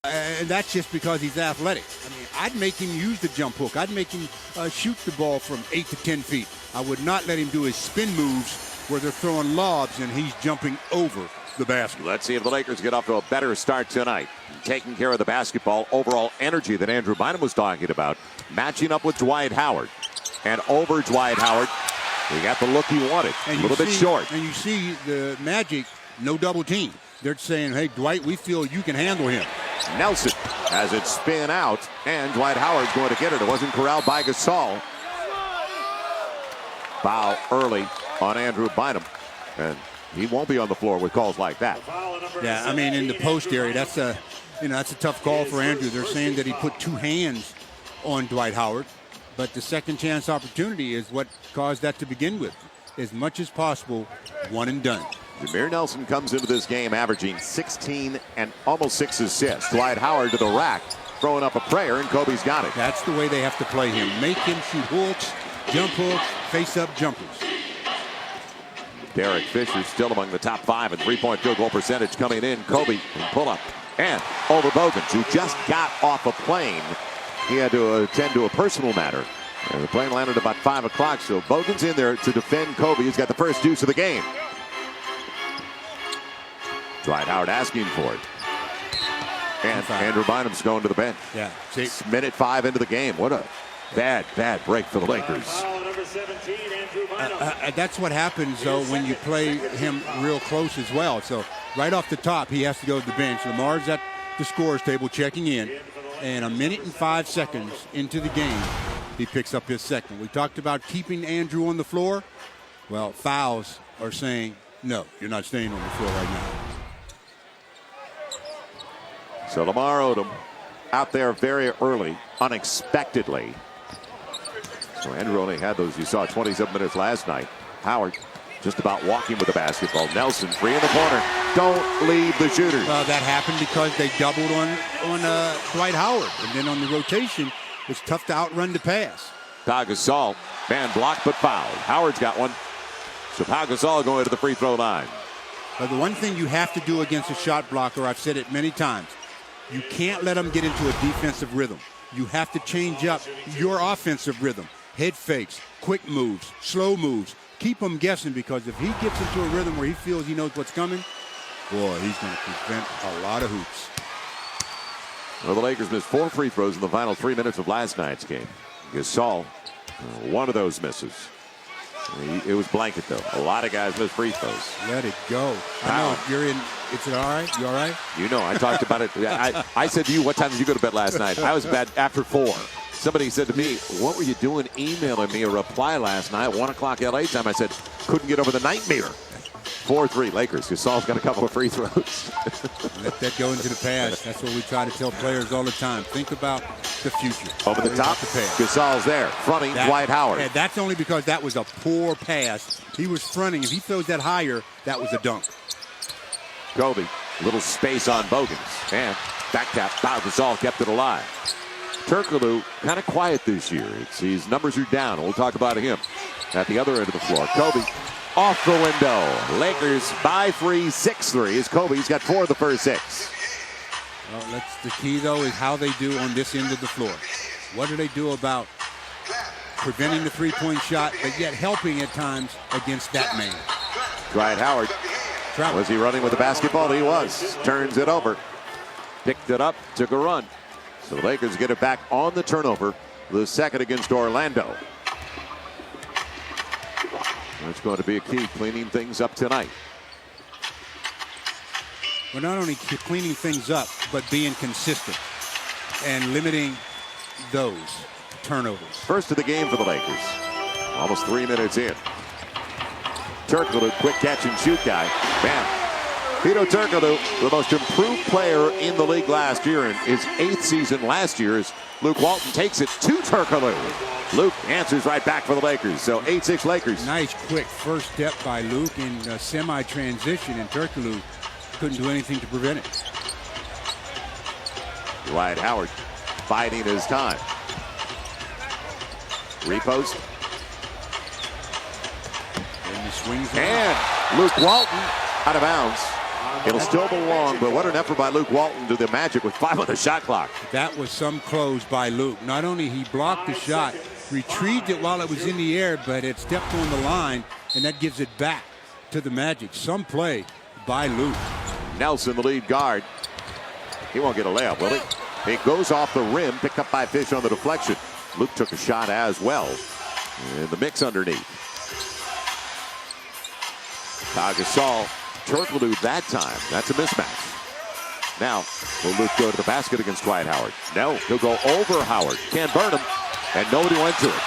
And that's just because he's athletic. I mean, I'd make him use the jump hook. I'd make him shoot the ball from 8 to 10 feet. I would not let him do his spin moves where they're throwing lobs and he's jumping over the basket. Let's see if the Lakers get off to a better start tonight. Taking care of the basketball, overall energy that Andrew Bynum was talking about. Matching up with Dwight Howard. And over Dwight Howard, he got the look he wanted. A little bit short. And you see the Magic, no double team. They're saying, hey, Dwight, we feel you can handle him. Nelson has it spin out, and Dwight Howard's going to get it. It wasn't corralled by Gasol. Foul early on Andrew Bynum, and he won't be on the floor with calls like that. Yeah, I mean, in the post area, that's a tough call for Andrew. They're saying that he put two hands on Dwight Howard, but the second chance opportunity is what caused that to begin with. As much as possible, one and done. Jameer Nelson comes into this game averaging 16 and almost 6 assists. Dwight Howard to the rack, throwing up a prayer, and Kobe's got it. That's the way they have to play him. Make him shoot hooks, jump hooks, face-up jumpers. Derek Fisher still among the top 5 in three-point field goal percentage coming in. Kobe pull-up and over Bogans, who just got off a plane. He had to attend to a personal matter. And the plane landed about 5 o'clock, so Bogans in there to defend Kobe. He's got the first deuce of the game. Dwight Howard asking for it. And Andrew Bynum's going to the bench. Yeah. It's minute 5 into the game. What a bad break for the Lakers. That's what happens, though, when you play him real close as well. So right off the top, he has to go to the bench. Lamar's at the scorer's table checking in. And a minute and 5 seconds into the game, he picks up his second. We talked about keeping Andrew on the floor. Well, fouls are saying, no, you're not staying on the floor right now. So Lamar Odom out there very early, unexpectedly. So Andrew only had those, you saw, 27 minutes last night. Howard just about walking with the basketball. Nelson, 3 in the corner. Don't leave the shooters. That happened because they doubled on Dwight Howard. And then on the rotation, it's tough to outrun the pass. Pau Gasol, man blocked but fouled. Howard's got one. So Pau Gasol going to the free throw line. But the one thing you have to do against a shot blocker, I've said it many times, you can't let them get into a defensive rhythm. You have to change up your offensive rhythm. Head fakes, quick moves, slow moves. Keep him guessing, because if he gets into a rhythm where he feels he knows what's coming, boy, he's going to prevent a lot of hoops. Well, the Lakers missed 4 free throws in the final 3 minutes of last night's game. Gasol, one of those misses. It was blanket, though. A lot of guys missed free throws. Let it go. I know you're in. Is it all right? You all right? You know, I talked about it. I said to you, what time did you go to bed last night? I was bed after 4. Somebody said to me, what were you doing emailing me a reply last night at 1 o'clock LA time? I said, couldn't get over the nightmare. 4-3 Lakers. Gasol's got a couple of free throws. Let that go into the past. That's what we try to tell players all the time. Think about the future. Over the top, Gasol's there, fronting Dwight Howard. And that's only because that was a poor pass. He was fronting. If he throws that higher, that was a dunk. Kobe, little space on Bogans. And back tap, Pau Gasol kept it alive. Türkoğlu kind of quiet this year. His numbers are down. We'll talk about him at the other end of the floor. Kobe off the window. Lakers by 3, 6-3. Kobe's got 4 of the first 6. Well, that's the key, though, is how they do on this end of the floor. What do they do about preventing the three-point shot, but yet helping at times against that man? Dwight Howard. Was he running with the basketball? He was. Turns it over. Picked it up. Took a run. So the Lakers get it back on the turnover. The second against Orlando. That's going to be a key, cleaning things up tonight. We're not only cleaning things up, but being consistent and limiting those turnovers. First of the game for the Lakers. Almost 3 minutes in. Türkoğlu, quick catch and shoot guy. Bam. Hedo Türkoğlu, the most improved player in the league last year, in his 8th season last year, as Luke Walton takes it to Türkoğlu. Luke answers right back for the Lakers. So 8-6 Lakers. Nice quick first step by Luke in semi-transition, and Türkoğlu couldn't do anything to prevent it. Dwight Howard biding his time. Repost. And he swings and Luke Walton out of bounds. It'll still belong, but what an effort by Luke Walton to the Magic with 5 on the shot clock. That was some close by Luke. Not only he blocked the shot, retrieved it while it was in the air, but it stepped on the line, and that gives it back to the Magic. Some play by Luke. Nelson, the lead guard. He won't get a layup, will he? It goes off the rim, picked up by Fish on the deflection. Luke took a shot as well. And the mix underneath. Pau Gasol, Türkoğlu that time. That's a mismatch. Now, will Luke go to the basket against Dwight Howard? No, he'll go over Howard. Can't burn him, and nobody went to it.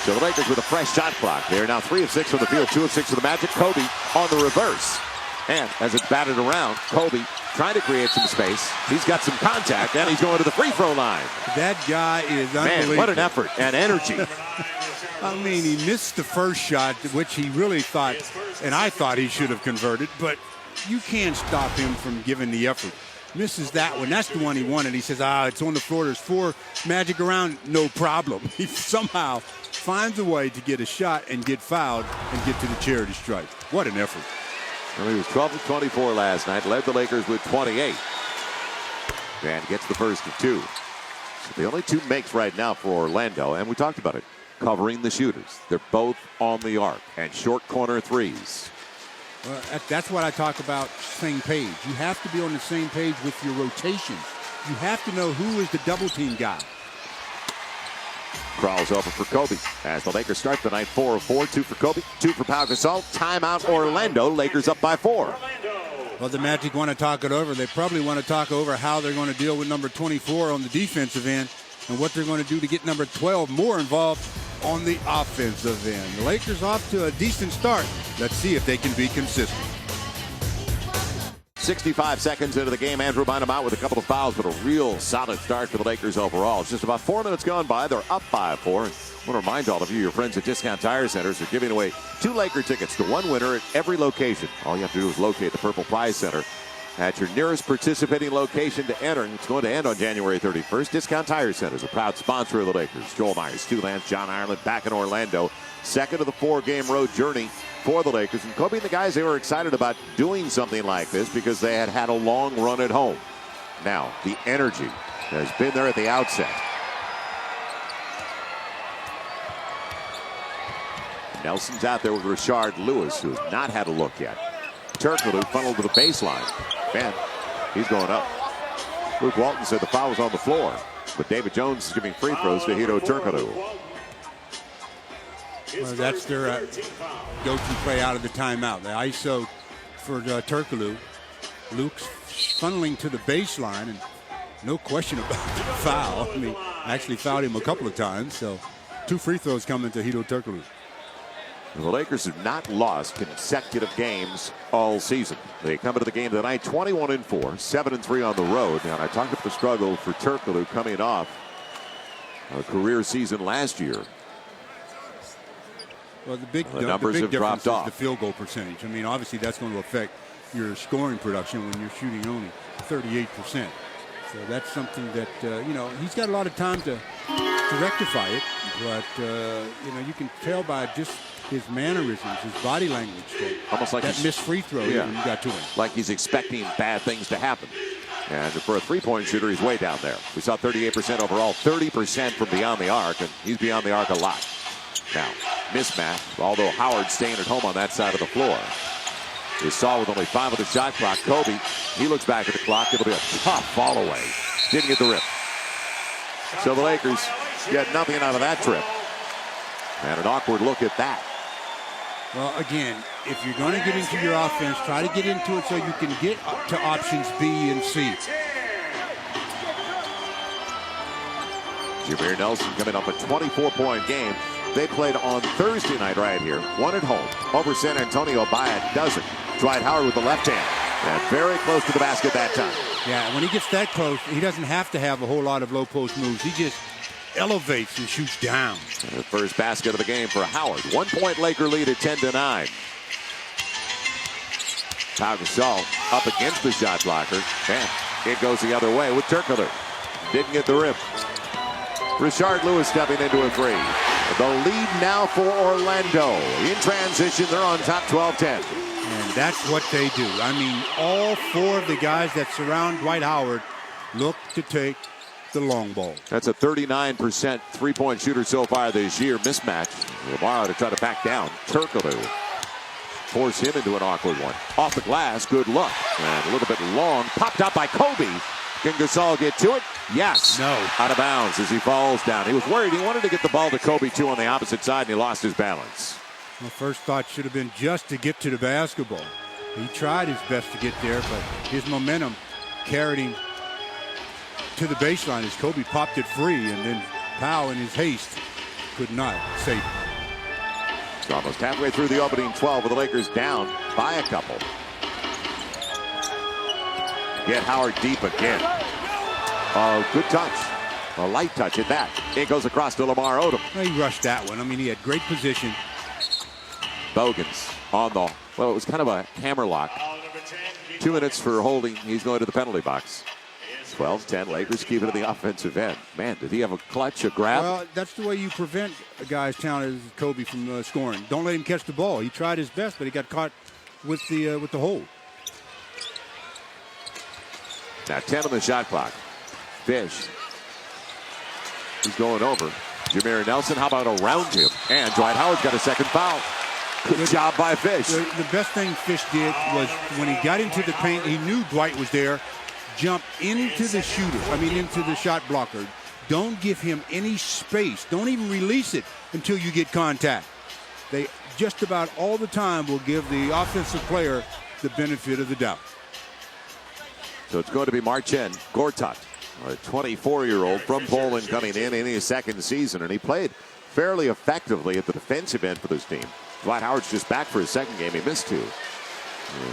So the Lakers with a fresh shot clock. They are now 3 of 6 from the field, 2 of 6 for the Magic. Kobe on the reverse. And as it's batted around, Kobe trying to create some space. He's got some contact, and he's going to the free throw line. That guy is unbelievable. Man, what an effort and energy. I mean, he missed the first shot, which he really thought, and I thought he should have converted, but you can't stop him from giving the effort. Misses that one. That's the one he wanted. He says, it's on the floor. There's 4 Magic around. No problem. He somehow finds a way to get a shot and get fouled and get to the charity stripe. What an effort. Well, he was 12 of 24 last night. Led the Lakers with 28. And gets the first of 2. So the only 2 makes right now for Orlando, and we talked about it, covering the shooters. They're both on the arc and short corner threes. Well, that's what I talk about, same page. You have to be on the same page with your rotation. You have to know who is the double team guy. Crawls over for Kobe as the Lakers start the night 4 of 4. 2 for Kobe, 2 for Pau Gasol. Timeout Orlando. Lakers up by 4. Well, the Magic want to talk it over. They probably want to talk over how they're going to deal with number 24 on the defensive end and what they're going to do to get number 12 more involved on the offensive end. The Lakers off to a decent start. Let's see if they can be consistent. 65 seconds into the game. Andrew Bynum out with a couple of fouls, but a real solid start for the Lakers overall. It's just about 4 minutes gone by. They're up by 4. I want to remind all of you, your friends at Discount Tire Centers are giving away 2 Laker tickets to 1 winner at every location. All you have to do is locate the Purple Prize Center at your nearest participating location to enter. And it's going to end on January 31st. Discount Tire Centers, a proud sponsor of the Lakers. Joel Myers, Stu Lance, John Ireland back in Orlando. Second of the 4-game road journey for the Lakers. And Kobe and the guys, they were excited about doing something like this because they had had a long run at home. Now, the energy has been there at the outset. Nelson's out there with Rashard Lewis, who has not had a look yet. Türkoğlu funneled to the baseline. Man, he's going up. Luke Walton said the foul was on the floor, but David Jones is giving free throws to Hedo Türkoğlu. Well, that's their go-to play out of the timeout. The ISO for Türkoğlu. Luke's funneling to the baseline, and no question about the foul. I mean, actually fouled him a couple of times, so 2 free throws coming to Hedo Türkoğlu. The Lakers have not lost consecutive games all season. They come into the game tonight 21-4, 7-3 on the road. Now, I talked about the struggle for Türkoğlu coming off a career season last year. Well, the big numbers have difference dropped off. is the field goal percentage. I mean, obviously that's going to affect your scoring production when you're shooting only 38%. So that's something that, he's got a lot of time to rectify it. But, you can tell by just his mannerisms, his body language, almost like that missed free throw you got to him. Like he's expecting bad things to happen. And for a three-point shooter, he's way down there. We saw 38% overall, 30% from beyond the arc, and he's beyond the arc a lot. Now, mismatch, although Howard staying at home on that side of the floor. You saw with only 5 on the shot clock, Kobe, he looks back at the clock. It'll be a tough fall away. Didn't get the rip. So the Lakers get nothing out of that trip. And an awkward look at that. Well, again, if you're going to get into your offense, try to get into it so you can get to options B and C. Jameer Nelson coming up a 24-point game. They played on Thursday night right here. One at home over San Antonio by a dozen. Dwight Howard with the left hand. And very close to the basket that time. Yeah, when he gets that close, he doesn't have to have a whole lot of low post moves. He just elevates and shoots down. And the first basket of the game for Howard. 1-point Laker lead at 10-9. Pau Gasol up against the shot blocker. And it goes the other way with Türkoğlu. Didn't get the rim. Rashard Lewis stepping into a three. The lead now for Orlando. In transition, they're on top 12-10. And that's what they do. I mean, all four of the guys that surround Dwight Howard look to take the long ball. That's a 39% three-point shooter so far this year. Mismatch. Lamar to try to back down. Türkoğlu force him into an awkward one. Off the glass, good look. And a little bit long. Popped out by Kobe. Can Gasol get to it? Yes. No. Out of bounds as he falls down. He was worried. He wanted to get the ball to Kobe, too, on the opposite side, and he lost his balance. My first thought should have been just to get to the basketball. He tried his best to get there, but his momentum carried him to the baseline as Kobe popped it free, and then Pau, in his haste, could not save it. It's almost halfway through the opening 12 with the Lakers down by a couple. Get Howard deep again. Oh, good touch. A light touch at that. It goes across to Lamar Odom. He rushed that one. I mean, he had great position. Bogans on the, well, it was kind of a hammerlock. 2 minutes for holding. He's going to the penalty box. 12-10. Lakers keep it in the offensive end. Man, did he have a clutch, a grab? Well, that's the way you prevent a guy as talented as Kobe from scoring. Don't let him catch the ball. He tried his best, but he got caught with the hold. Now 10 on the shot clock. Fish. He's going over. Jameer Nelson, how about around him? And Dwight Howard's got a second foul. Good job by Fish. The best thing Fish did was when he got into the paint, he knew Dwight was there. Jump into the shooter, into the shot blocker. Don't give him any space. Don't even release it until you get contact. They just about all the time will give the offensive player the benefit of the doubt. So it's going to be Marcin Gortat, a 24-year-old from Poland coming in his second season, and he played fairly effectively at the defensive end for this team. Dwight Howard's just back for his second game. He missed 2.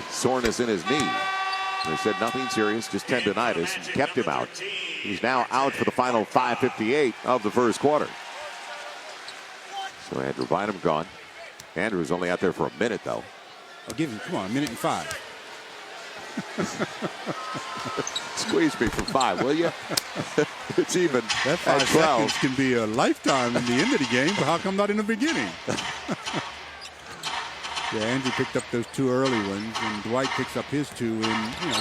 Soreness in his knee. They said nothing serious, just tendonitis, and kept him out. He's now out for the final 5:58 of the first quarter. So Andrew Bynum gone. Andrew's only out there for a minute, though. I'll give him, come on, a minute and 5. Squeeze me for 5, will you? It's even that 5 at 12. seconds can be a lifetime in the end of the game, but how come not in the beginning? Yeah, Andrew picked up those 2 early ones, and Dwight picks up his 2 in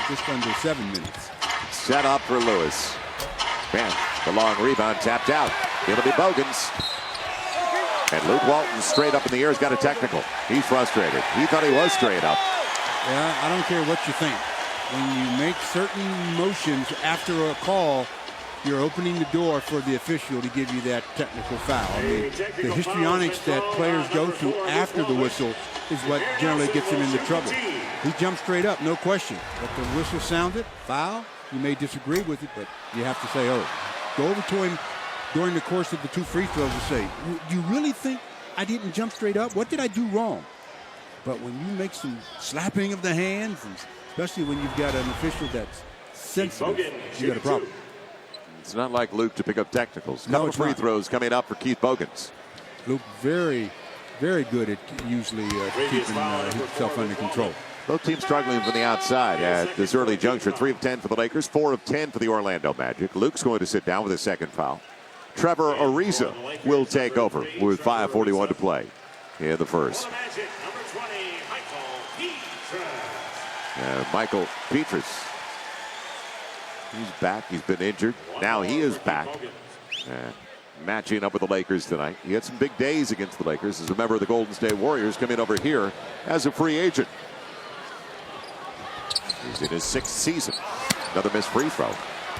just under 7 minutes. Set up for Lewis. Man, the long rebound tapped out. It'll be Bogans. And Luke Walton straight up in the air has got a technical. He's frustrated. He thought he was straight up. Yeah, I don't care what you think. When you make certain motions after a call, you're opening the door for the official to give you that technical foul. The histrionics that players go through after the whistle is what generally gets them into trouble. He jumped straight up, no question. But the whistle sounded, foul. You may disagree with it, but you have to say, oh, go over to him during the course of the 2 free throws and say, you really think I didn't jump straight up? What did I do wrong? But when you make some slapping of the hands, and especially when you've got an official that's sensitive, you got a problem. It's not like Luke to pick up technicals. Couple of free throws coming up for Keith Bogans. Luke very, very good at usually keeping himself under control. Both teams struggling from the outside at this early juncture. 3 of 10 for the Lakers, 4 of 10 for the Orlando Magic. Luke's going to sit down with his second foul. Trevor Ariza will take over with 5:41 to play in the first. Michael Petrus. He's back. He's been injured. Now he is back. Matching up with the Lakers tonight. He had some big days against the Lakers as a member of the Golden State Warriors coming over here as a free agent. He's in his 6th season. Another missed free throw.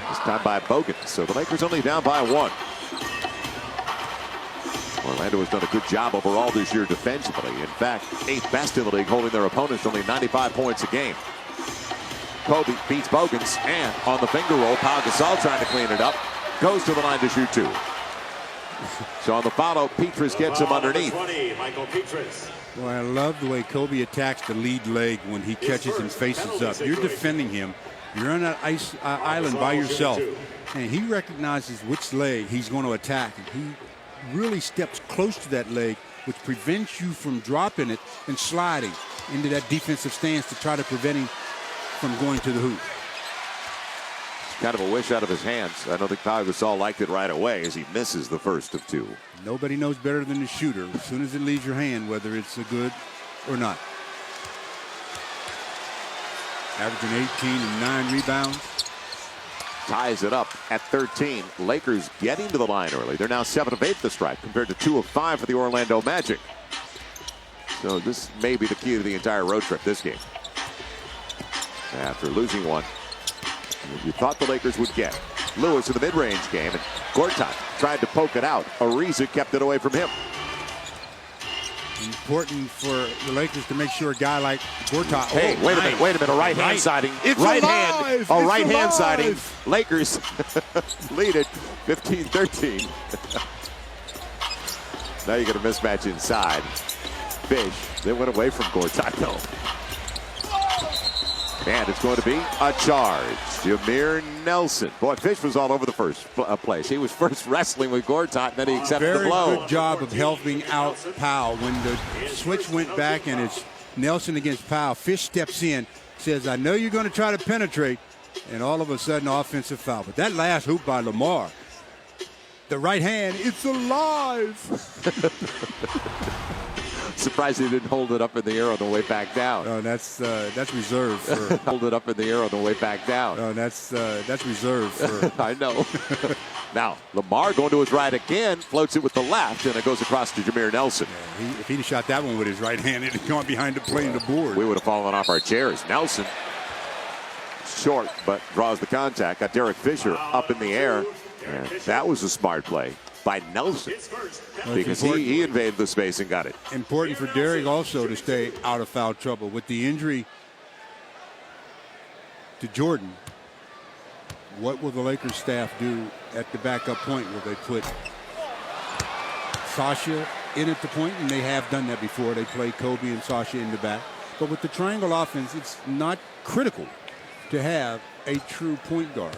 This time by Bogans. So the Lakers only down by 1. Orlando has done a good job overall this year defensively. In fact, 8th best in the league, holding their opponents only 95 points a game. Kobe beats Bogans, and on the finger roll, Pau Gasol trying to clean it up. Goes to the line to shoot 2. So on the follow, Petrus gets him underneath. Well, I love the way Kobe attacks the lead leg when he catches and faces up. You're defending him. You're on that island by yourself. And he recognizes which leg he's going to attack. And he really steps close to that leg, which prevents you from dropping it and sliding into that defensive stance to try to prevent him from going to the hoop. Kind of a wish out of his hands. I don't think Pau Gasol liked it right away as he misses the first of 2. Nobody knows better than the shooter as soon as it leaves your hand whether it's a good or not. averaging 18 and 9 rebounds. Ties it up at 13. Lakers getting to the line early. They're now 7 of 8 at the stripe compared to 2 of 5 for the Orlando Magic. So this may be the key to the entire road trip this game. After losing one, you thought the Lakers would get. Lewis in the mid-range game, and Gortat tried to poke it out. Ariza kept it away from him. Important for the Lakers to make sure a guy like Gortat. Hey, wait a minute. A right-hand siding. It's right alive. hand. It's A right-hand alive. siding. Lakers lead it 15-13. Now you get a mismatch inside. Fish. They went away from Gortat, though. And it's going to be a charge. Jameer Nelson. Boy, Fish was all over the first place. He was first wrestling with Gortat, and then he accepted the blow. Very good job of helping out Pau. When the switch went back and it's Nelson against Pau, Fish steps in, says, I know you're going to try to penetrate, and all of a sudden, offensive foul. But that last hoop by Lamar, the right hand, it's alive. Surprised he didn't hold it up in the air on the way back down. No, that's reserved for. Hold it up in the air on the way back down. No, that's reserved for. I know. Now, Lamar going to his right again, floats it with the left, and it goes across to Jameer Nelson. Yeah, if he'd shot that one with his right hand, it'd gone behind the plane the board. We would have fallen off our chairs. Nelson, short, but draws the contact. Got Derek Fisher up in the air. And that was a smart play by Nelson, because he invaded the space and got it. Important for Derek also to stay out of foul trouble. With the injury to Jordan, what will the Lakers staff do at the backup point? Will they put Sasha in at the point? And they have done that before. They play Kobe and Sasha in the back. But with the triangle offense, it's not critical to have a true point guard.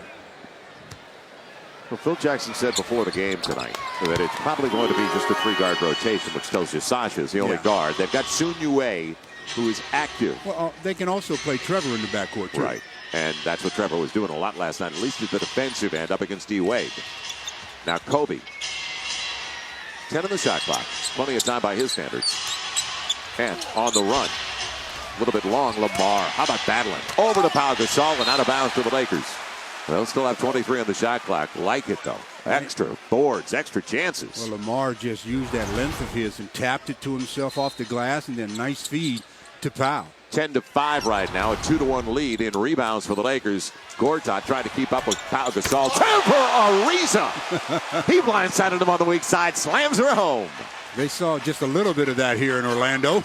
Well, Phil Jackson said before the game tonight that it's probably going to be just a 3-guard rotation, which tells you Sasha is the only guard. They've got Sun Yue, who is active. Well, they can also play Trevor in the backcourt, too. Right, and that's what Trevor was doing a lot last night, at least at the defensive end up against D-Wade. Now Kobe, 10 in the shot clock. Plenty of time by his standards. And on the run, a little bit long, Lamar. How about battling? Over to Pau Gasol and out of bounds to the Lakers. They'll still have 23 on the shot clock. Like it, though. Extra boards, extra chances. Well, Lamar just used that length of his and tapped it to himself off the glass, and then nice feed to Pau. 10-5 right now, a 2-1 lead in rebounds for the Lakers. Gortat trying to keep up with Pau Gasol. Ariza! He blindsided him on the weak side, slams her home. They saw just a little bit of that here in Orlando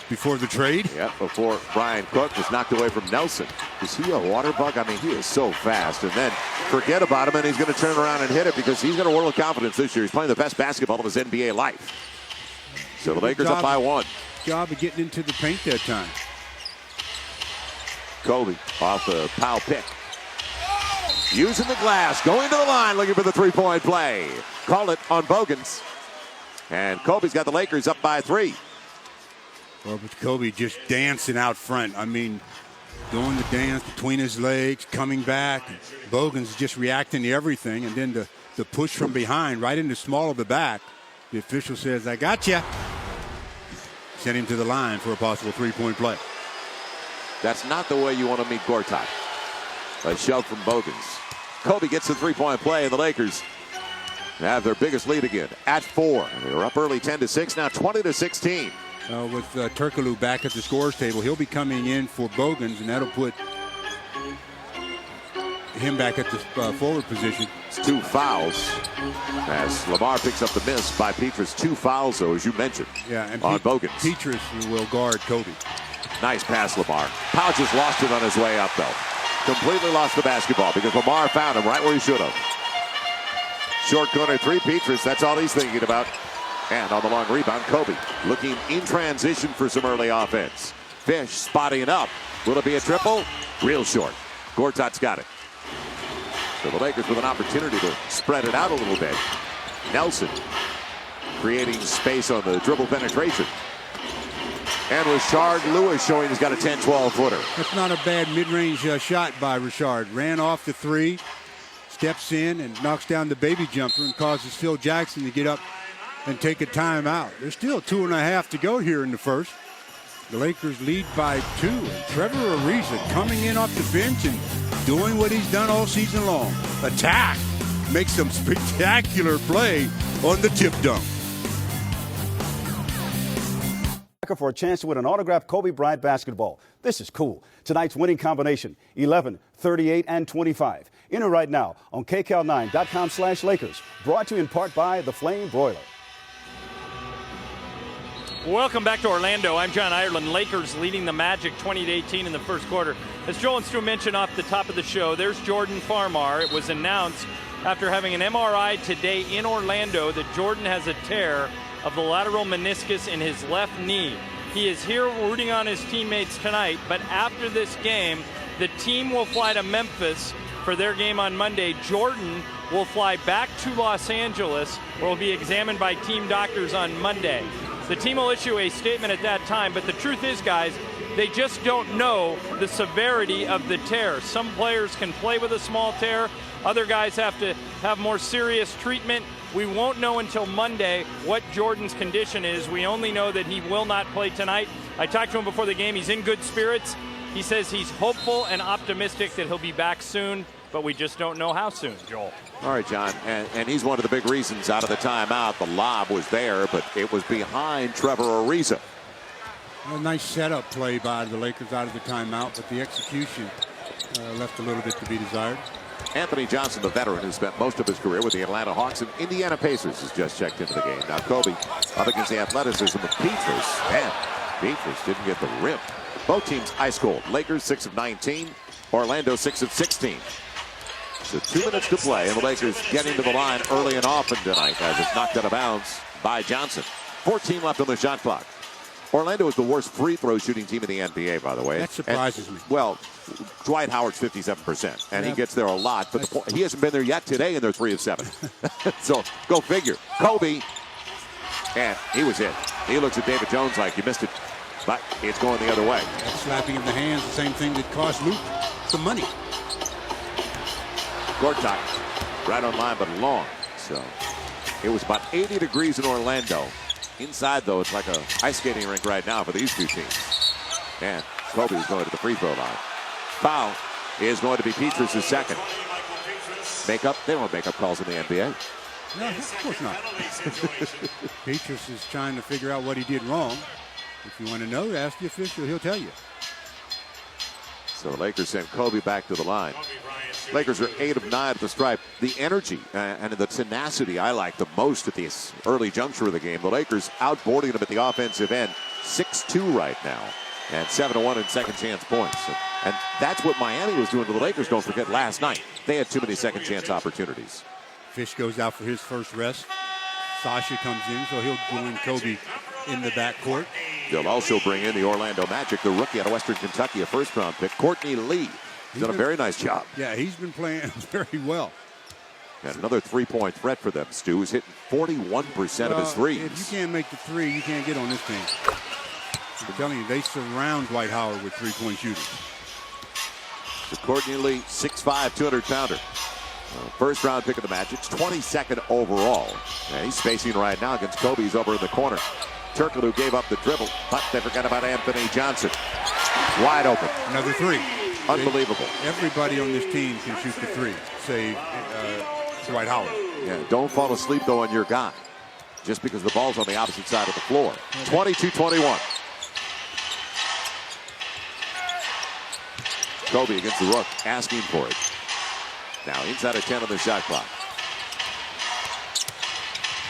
before the trade. Yep, before Brian Cook was knocked away from Nelson. Is he a water bug? I mean, he is so fast. And then forget about him, and he's going to turn around and hit it because he's got a world of confidence this year. He's playing the best basketball of his NBA life. So the Lakers up by 1. Job of getting into the paint that time. Kobe off the Pau pick. Using the glass, going to the line, looking for the three-point play. Call it on Bogans. And Kobe's got the Lakers up by 3. Well, but Kobe just dancing out front. I mean, doing the dance between his legs, coming back. Bogans just reacting to everything. And then the push from behind, right in the small of the back. The official says, I got you. Sent him to the line for a possible three-point play. That's not the way you want to meet Gortat. A shove from Bogans. Kobe gets the three-point play, and the Lakers have their biggest lead again at 4. They were up early 10-6, now 20-16. With Türkoğlu back at the scorer's table, he'll be coming in for Bogans, and that'll put him back at the forward position. It's 2 fouls as Lamar picks up the miss by Petrus. 2 fouls, though, as you mentioned, and on Bogans. Petrus will guard Kobe. Nice pass, Lamar. Pau just lost it on his way up, though. Completely lost the basketball because Lamar found him right where he should have. Short corner 3, Petrus. That's all he's thinking about. And on the long rebound, Kobe looking in transition for some early offense. Fish spotting up. Will it be a triple? Real short. Gortat's got it. So the Lakers with an opportunity to spread it out a little bit. Nelson creating space on the dribble penetration. And Rashard Lewis showing he's got a 10-12 footer. That's not a bad mid-range shot by Rashard. Ran off the 3, steps in and knocks down the baby jumper and causes Phil Jackson to get up and take a timeout. There's still 2.5 to go here in the first. The Lakers lead by 2. And Trevor Ariza coming in off the bench and doing what he's done all season long. Attack. Makes some spectacular play on the tip dunk. For a chance to win an autographed Kobe Bryant basketball. This is cool. Tonight's winning combination, 11, 38, and 25. Enter right now on kcal9.com/Lakers. Brought to you in part by the Flame Broiler. Welcome back to Orlando. I'm John Ireland. Lakers leading the Magic 20-18 in the first quarter. As Joel and Stu mentioned off the top of the show, there's Jordan Farmar. It was announced after having an MRI today in Orlando that Jordan has a tear of the lateral meniscus in his left knee. He is here rooting on his teammates tonight, but after this game, the team will fly to Memphis for their game on Monday. Jordan will fly back to Los Angeles, where will be examined by team doctors on Monday. The team will issue a statement at that time, but the truth is, guys, they just don't know the severity of the tear. Some players can play with a small tear. Other guys have to have more serious treatment. We won't know until Monday what Jordan's condition is. We only know that he will not play tonight. I talked to him before the game. He's in good spirits. He says he's hopeful and optimistic that he'll be back soon, but we just don't know how soon, Joel. All right, John, and he's one of the big reasons out of the timeout. The lob was there, but it was behind Trevor Ariza. A nice setup play by the Lakers out of the timeout, but the execution left a little bit to be desired. Anthony Johnson, the veteran who spent most of his career with the Atlanta Hawks and Indiana Pacers, has just checked into the game. Now Kobe up against the athleticism of Petrus, and Petrus didn't get the rim. Both teams ice cold. Lakers 6 of 19, Orlando 6 of 16. So 2 minutes to play, and the Lakers getting to the line early and often tonight as it's knocked out of bounds by Johnson. 14 left on the shot clock. Orlando is the worst free throw shooting team in the NBA, by the way. That surprises me. Well, Dwight Howard's 57%, and he gets there a lot, but he hasn't been there yet today, and they're 3 of 7. So go figure. Kobe, and he was in. He looks at David Jones like, you missed it, but it's going the other way. That slapping of the hands, the same thing that cost Luke some money. Gortat, right on line, but long. So it was about 80 degrees in Orlando. Inside, though, it's like a ice skating rink right now for these two teams. And Kobe is going to the free throw line. Foul is going to be Petrus' second. Makeup? They don't make up calls in the NBA. No, of course not. Petrus is trying to figure out what he did wrong. If you want to know, ask the official. He'll tell you. So the Lakers send Kobe back to the line. Lakers are 8 of 9 at the stripe. The energy and the tenacity I like the most at this early juncture of the game. The Lakers outboarding them at the offensive end. 6-2 right now. And 7-1 in second chance points. And that's what Miami was doing to the Lakers, don't forget, last night. They had too many second chance opportunities. Fish goes out for his first rest. Sasha comes in, so he'll join Kobe in the backcourt. They'll also bring in the Orlando Magic, the rookie out of Western Kentucky, a first-round pick, Courtney Lee. He's done a very nice job. Yeah, he's been playing very well. And another three-point threat for them. Stu is hitting 41% of his threes. If you can't make the three, you can't get on this team. I'm telling you, they surround Dwight Howard with three-point shooters. So Courtney Lee, 6'5", 200-pounder. First-round pick of the Magic, 22nd overall. And he's spacing right now against Kobe. He's over in the corner. Türkoğlu gave up the dribble, but they forgot about Anthony Johnson. Wide open. Another three. Unbelievable. Everybody on this team can shoot the three, save Dwight Howard. Yeah, don't fall asleep, though, on your guy, just because the ball's on the opposite side of the floor. 22-21. Kobe against the Rook, asking for it. Now inside of 10 on the shot clock.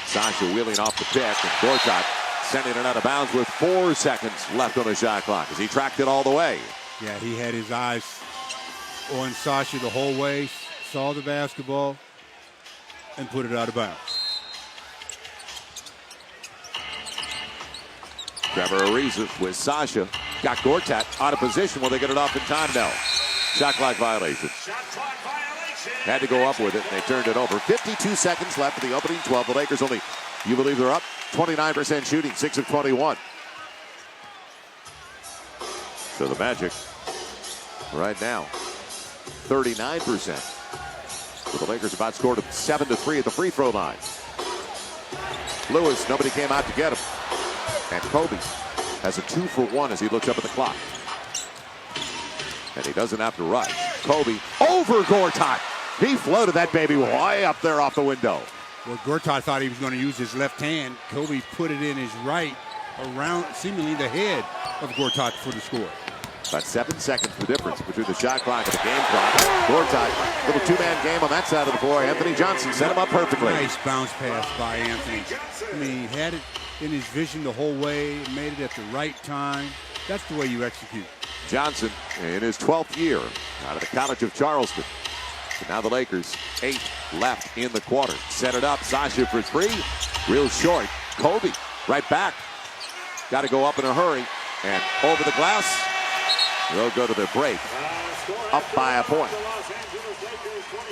Sasha wheeling off the pick, and Gortat sending it out of bounds with 4 seconds left on the shot clock as he tracked it all the way. Yeah, he had his eyes on Sasha the whole way, saw the basketball, and put it out of bounds. Trevor Ariza with Sasha. Got Gortat out of position. Will they get it off in time now? Shot clock violation. Had to go up with it, and they turned it over. 52 seconds left in the opening 12. The Lakers only, you believe they're up? 29% shooting, 6 of 21. So the Magic, right now, 39%. So the Lakers about scored 7-3 at the free throw line. Lewis, nobody came out to get him. And Kobe has a 2-for-1 as he looks up at the clock. And he doesn't have to rush. Kobe over Gortat. He floated that baby way up there off the window. Well, Gortat thought he was going to use his left hand. Kobe put it in his right around seemingly the head of Gortat for the score. About 7 seconds the difference between the shot clock and the game clock. Gortat, little two-man game on that side of the floor. Anthony Johnson set him up perfectly. Nice bounce pass by Anthony. I mean, he had it in his vision the whole way, made it at the right time. That's the way you execute. Johnson in his 12th year out of the College of Charleston. So now the Lakers, 8 left in the quarter. Set it up, Sasha for 3. Real short. Kobe right back. Got to go up in a hurry. And over the glass. They'll go to the break. Up by a point.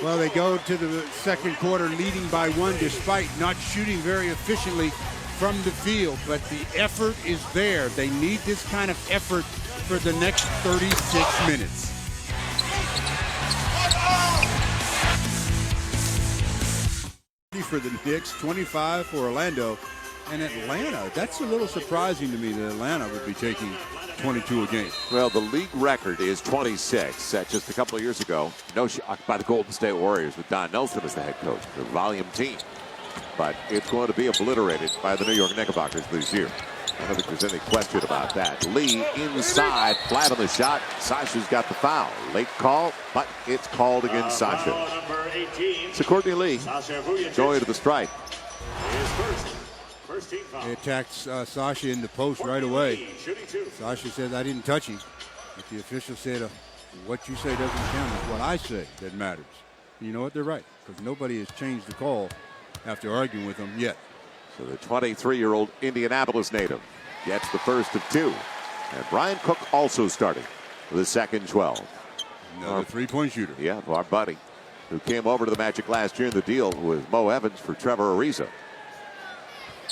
Well, they go to the second quarter leading by 1 despite not shooting very efficiently from the field. But the effort is there. They need this kind of effort for the next 36 minutes. For the Knicks, 25 for Orlando. And Atlanta, that's a little surprising to me that Atlanta would be taking 22 a game. Well, the league record is 26. Just a couple of years ago, no shot by the Golden State Warriors with Don Nelson as the head coach, the volume team. But it's going to be obliterated by the New York Knickerbockers this year. I don't think there's any question about that. Lee inside, flat on the shot. Sasha's got the foul. Late call, but it's called against Sasha. So Courtney Lee going to the strike. They attacked Sasha in the post right away. Sasha says, I didn't touch him. But the official said, what you say doesn't count. It's what I say that matters. And you know what? They're right. Because nobody has changed the call after arguing with them yet. So the 23-year-old Indianapolis native gets the first of 2. And Brian Cook also starting for the second 12. Another three-point shooter. Yeah, our buddy who came over to the Magic last year in the deal with Mo Evans for Trevor Ariza.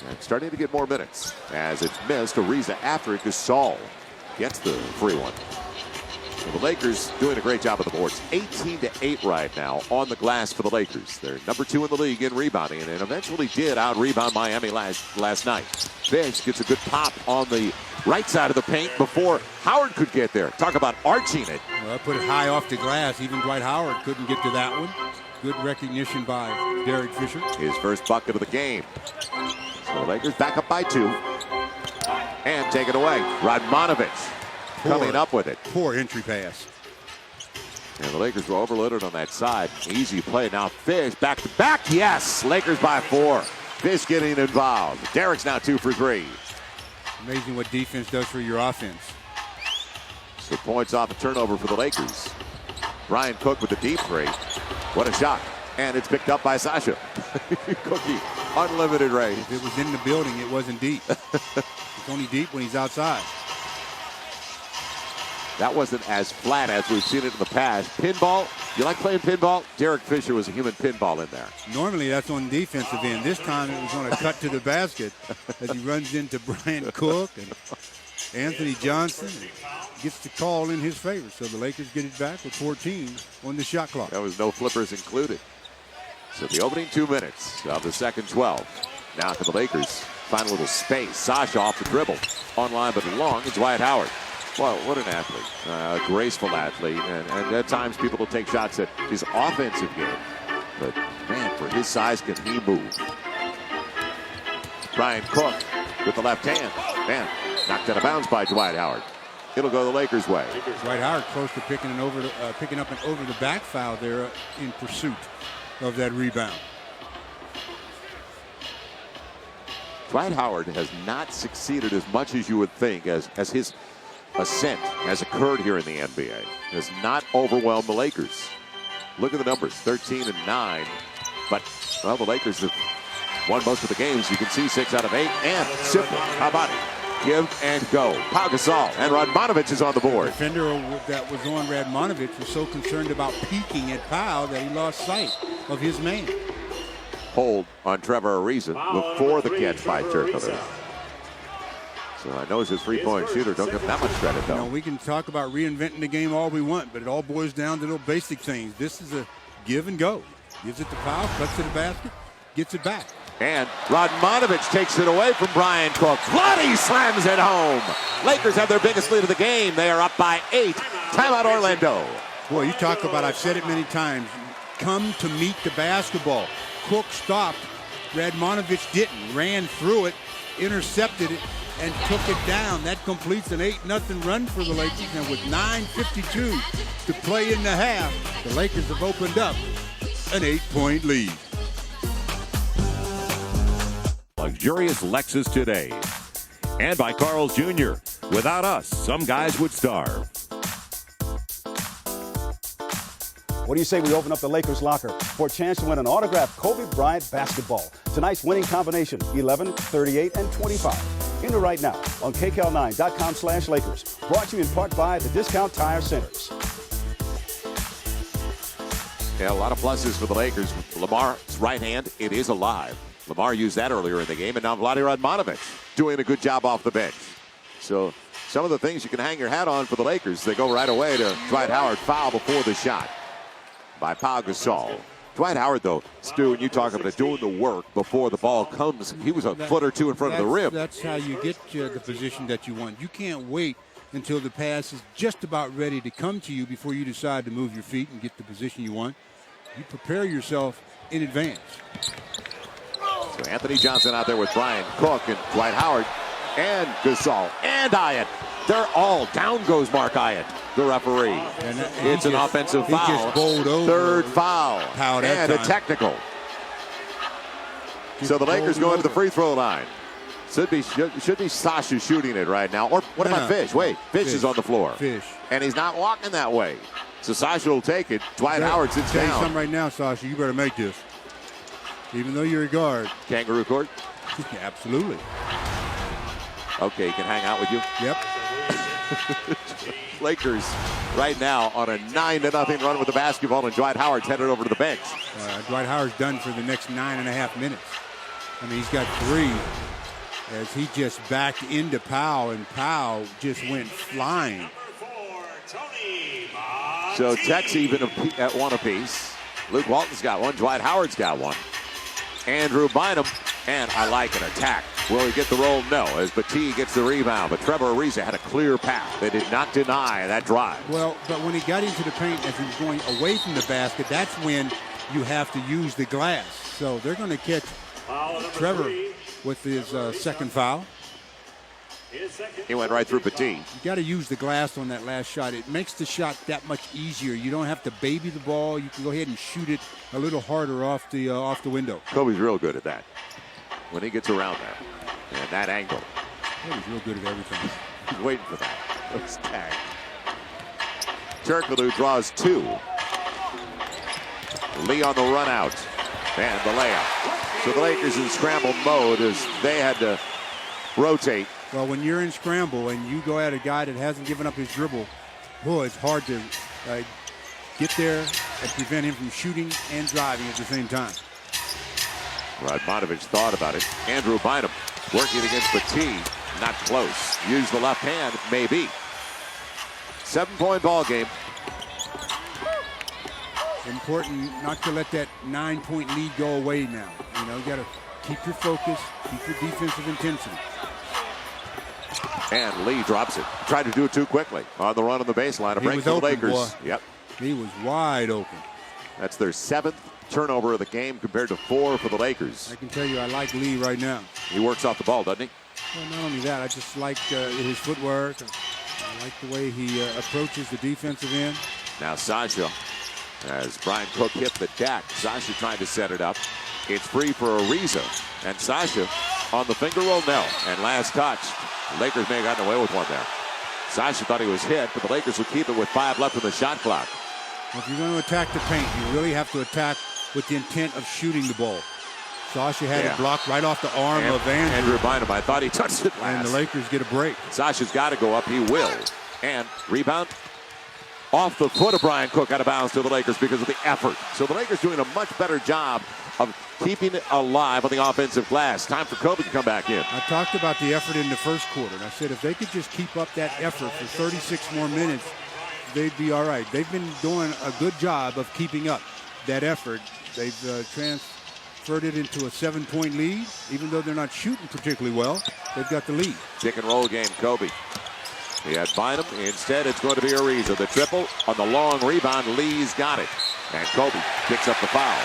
And starting to get more minutes as it's missed. Ariza after it. Gasol gets the free one. So the Lakers doing a great job of the boards. 18-8 right now on the glass for the Lakers. They're number 2 in the league in rebounding and eventually did out-rebound Miami last night. Fish gets a good pop on the right side of the paint before Howard could get there. Talk about arching it. Well, I put it high off the glass. Even Dwight Howard couldn't get to that one. Good recognition by Derek Fisher. His first bucket of the game. So the Lakers back up by 2. And take it away. Radmanovich coming up with it. Poor entry pass. And the Lakers were overloaded on that side. Easy play. Now Fish back to back. Yes. Lakers by 4. Fish getting involved. Derek's now 2 for 3. Amazing what defense does for your offense. So points off a turnover for the Lakers. Brian Cook with the deep 3. What a shot. And it's picked up by Sasha. Cookie, unlimited range. If it was in the building, it wasn't deep. It's only deep when he's outside. That wasn't as flat as we've seen it in the past. Pinball, you like playing pinball? Derek Fisher was a human pinball in there. Normally that's on the defensive end. This time it was on a cut to the basket as he runs into Brian Cook and Anthony Johnson. And gets the call in his favor. So the Lakers get it back with 14 on the shot clock. There was no flippers included. So the opening 2 minutes of the second 12. Now for the Lakers. Find a little space. Sasha off the dribble. Online but long. It's Dwight Howard. Well, what an athlete. A graceful athlete. And at times people will take shots at his offensive game. But, man, for his size, can he move? Brian Cook with the left hand. Man, knocked out of bounds by Dwight Howard. It'll go the Lakers' way. Dwight Howard close to picking up an over-the-back foul there in pursuit of that rebound. Dwight Howard has not succeeded as much as you would think as his ascent has occurred here in the NBA. Has not overwhelmed the Lakers. Look at the numbers, 13-9. But, well, the Lakers have won most of the games. You can see 6 out of 8. And simple. How about it? Give and go. Pau Gasol and Radmanovich is on the board. The defender that was on Radmanovich was so concerned about peeking at Pau that he lost sight of his man. Hold on Trevor Ariza before the catch by Türkoğlu. So I know he's a three-point shooter. Don't give him that much credit, though. You know, we can talk about reinventing the game all we want, but it all boils down to little basic things. This is a give and go. Gives it to Pau, cuts to the basket, gets it back. And Radmanovich takes it away from Brian Cook. Vlade slams it home. Lakers have their biggest lead of the game. They are up by 8. Timeout Orlando. Boy, you talk about, I've said it many times, come to meet the basketball. Cook stopped. Radmanovich didn't. Ran through it, intercepted it, and took it down. That completes an 8-0 run for the Lakers. And with 9:52 to play in the half, the Lakers have opened up an 8-point lead. Luxurious Lexus today. And by Carl's Jr. Without us, some guys would starve. What do you say we open up the Lakers locker for a chance to win an autographed Kobe Bryant basketball? Tonight's winning combination, 11, 38, and 25. Enter right now on KCAL9.com/Lakers. Brought to you in part by the Discount Tire Centers. Yeah, a lot of pluses for the Lakers. Lamar's right hand, it is alive. Lamar used that earlier in the game, and now Vlade Radmanovich doing a good job off the bench. So some of the things you can hang your hat on for the Lakers, they go right away to Dwight Howard, foul before the shot by Pau Gasol. Dwight Howard, though, Stu, and you talk about it, doing the work before the ball comes. He was a foot or two in front of the rim. That's how you get the position that you want. You can't wait until the pass is just about ready to come to you before you decide to move your feet and get the position you want. You prepare yourself in advance. So Anthony Johnson out there with Brian Cook and Dwight Howard and Gasol and Hyatt. They're all down goes Mark Hyatt, the referee. And it's an offensive foul. He just bowled over. Third foul. And a technical. So the Lakers going to the free throw line. Should be Sasha shooting it right now. Or what about Fish? Wait, Fish is on the floor. Fish. And he's not walking that way. So Sasha will take it. Dwight Howard sits down. I'll tell you something right now, Sasha. You better make this. Even though you're a guard. Kangaroo court? Absolutely. Okay, he can hang out with you? Yep. Lakers right now on a 9-0 run with the basketball, and Dwight Howard's headed over to the bench. Dwight Howard's done for the next 9.5 minutes. I mean, he's got 3 as he just backed into Pau, and Pau just went flying. So Tech's even at 1 apiece. Luke Walton's got 1. Dwight Howard's got 1. Andrew Bynum, and I like an attack. Will he get the roll? No, as Battie gets the rebound. But Trevor Ariza had a clear path. They did not deny that drive. Well, but when he got into the paint as he was going away from the basket, that's when you have to use the glass. So they're going to catch Trevor with his second foul. He went right through Battie. You got to use the glass on that last shot. It makes the shot that much easier. You don't have to baby the ball. You can go ahead and shoot it a little harder off the window. Kobe's real good at that. When he gets around that and that angle, he's real good at everything. He's waiting for that. Let's tag. Türkoğlu draws 2. Lee on the run out and the layup. So the Lakers in scramble mode as they had to rotate. Well, when you're in scramble and you go at a guy that hasn't given up his dribble, boy, it's hard to get there and prevent him from shooting and driving at the same time. Radmanovich thought about it. Andrew Bynum working against Battie. Not close. Use the left hand, maybe. 7-point ball game. Important not to let that 9-point lead go away now. You know, you got to keep your focus, keep your defensive intensity. And Lee drops it. Tried to do it too quickly on the run on the baseline. A break for the Lakers. Boy. Yep. He was wide open. That's their 7th turnover of the game compared to 4 for the Lakers. I can tell you I like Lee right now. He works off the ball, doesn't he? Well, not only that, I just like his footwork. I like the way he approaches the defensive end. Now Sasha, as Brian Cook hit the deck, Sasha trying to set it up. It's free for Ariza. And Sasha on the finger roll, no. And last touch. The Lakers may have gotten away with one there. Sasha thought he was hit, but the Lakers would keep it with 5 left in the shot clock. Well, if you're going to attack the paint, you really have to attack with the intent of shooting the ball. Sasha had it blocked right off the arm of Andrew Bynum. I thought he touched it last. And the Lakers get a break. Sasha's got to go up. He will. And rebound off the foot of Brian Cook out of bounds to the Lakers because of the effort. So the Lakers doing a much better job of keeping it alive on the offensive glass. Time for Kobe to come back in. I talked about the effort in the first quarter. And I said if they could just keep up that effort for 36 more minutes, they'd be all right. They've been doing a good job of keeping up that effort. They've converted into a 7-point lead. Even though they're not shooting particularly well, they've got the lead. Pick and roll game, Kobe. He had Bynum. Instead, it's going to be Ariza. The triple on the long rebound. Lee's got it. And Kobe picks up the foul.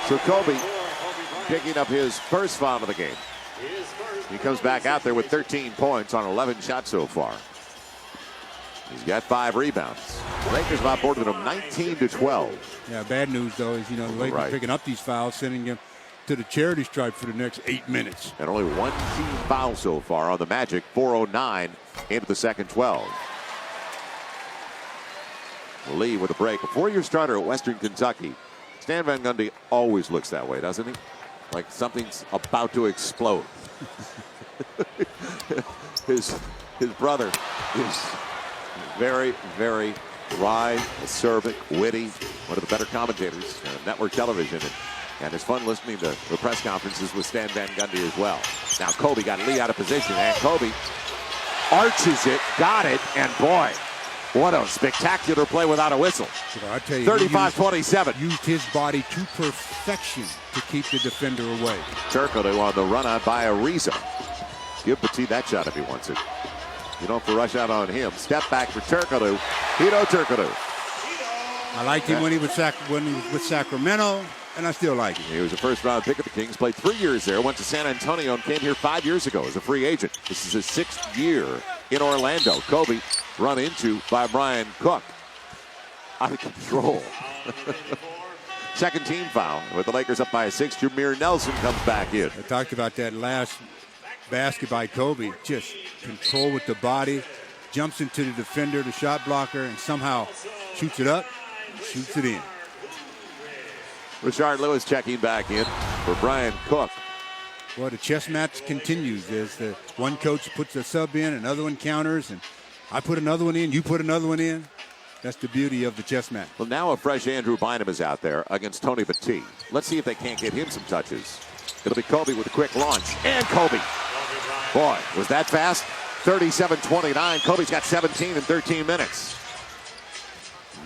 So Kobe picking up his first foul of the game. He comes back out there with 13 points on 11 shots so far. He's got 5 rebounds. Lakers have outboarded them 19-12. Yeah, bad news, though, is, the Lakers picking up these fouls, sending them to the charity stripe for the next 8 minutes. And only one team foul so far on the Magic. 4:09 into the second 12. Lee with a break. Before your starter at Western Kentucky, Stan Van Gundy always looks that way, doesn't he? Like something's about to explode. His brother is very, very wry, acerbic, witty, one of the better commentators on network television. And it's fun listening to the press conferences with Stan Van Gundy as well. Now Kobe got Lee out of position, and Kobe arches it, got it, and boy, what a spectacular play without a whistle. I tell you, 35-27. Used his body to perfection to keep the defender away. Türkoğlu on the run out by Ariza. Give Petit that shot if he wants it. You don't have to rush out on him. Step back for Türkoğlu. Hedo Türkoğlu. I liked him when he was with Sacramento, and I still like him. He was a first-round pick of the Kings. Played 3 years there. Went to San Antonio and came here 5 years ago as a free agent. This is his 6th year in Orlando. Kobe run into by Brian Cook. Out of control. Second team foul with the Lakers up by 6. Jameer Nelson comes back in. I talked about that last basket by Kobe. Just control with the body, jumps into the defender, the shot blocker, and somehow shoots it up, shoots it in. Rashard Lewis checking back in for Brian Cook. Well, the chess match continues as the one coach puts a sub in, another one counters, and I put another one in, you put another one in. That's the beauty of the chess match. Well, now a fresh Andrew Bynum is out there against Tony Petit. Let's see if they can't get him some touches. It'll be Kobe with a quick launch. And Kobe. Boy, was that fast? 37-29. Kobe's got 17 in 13 minutes.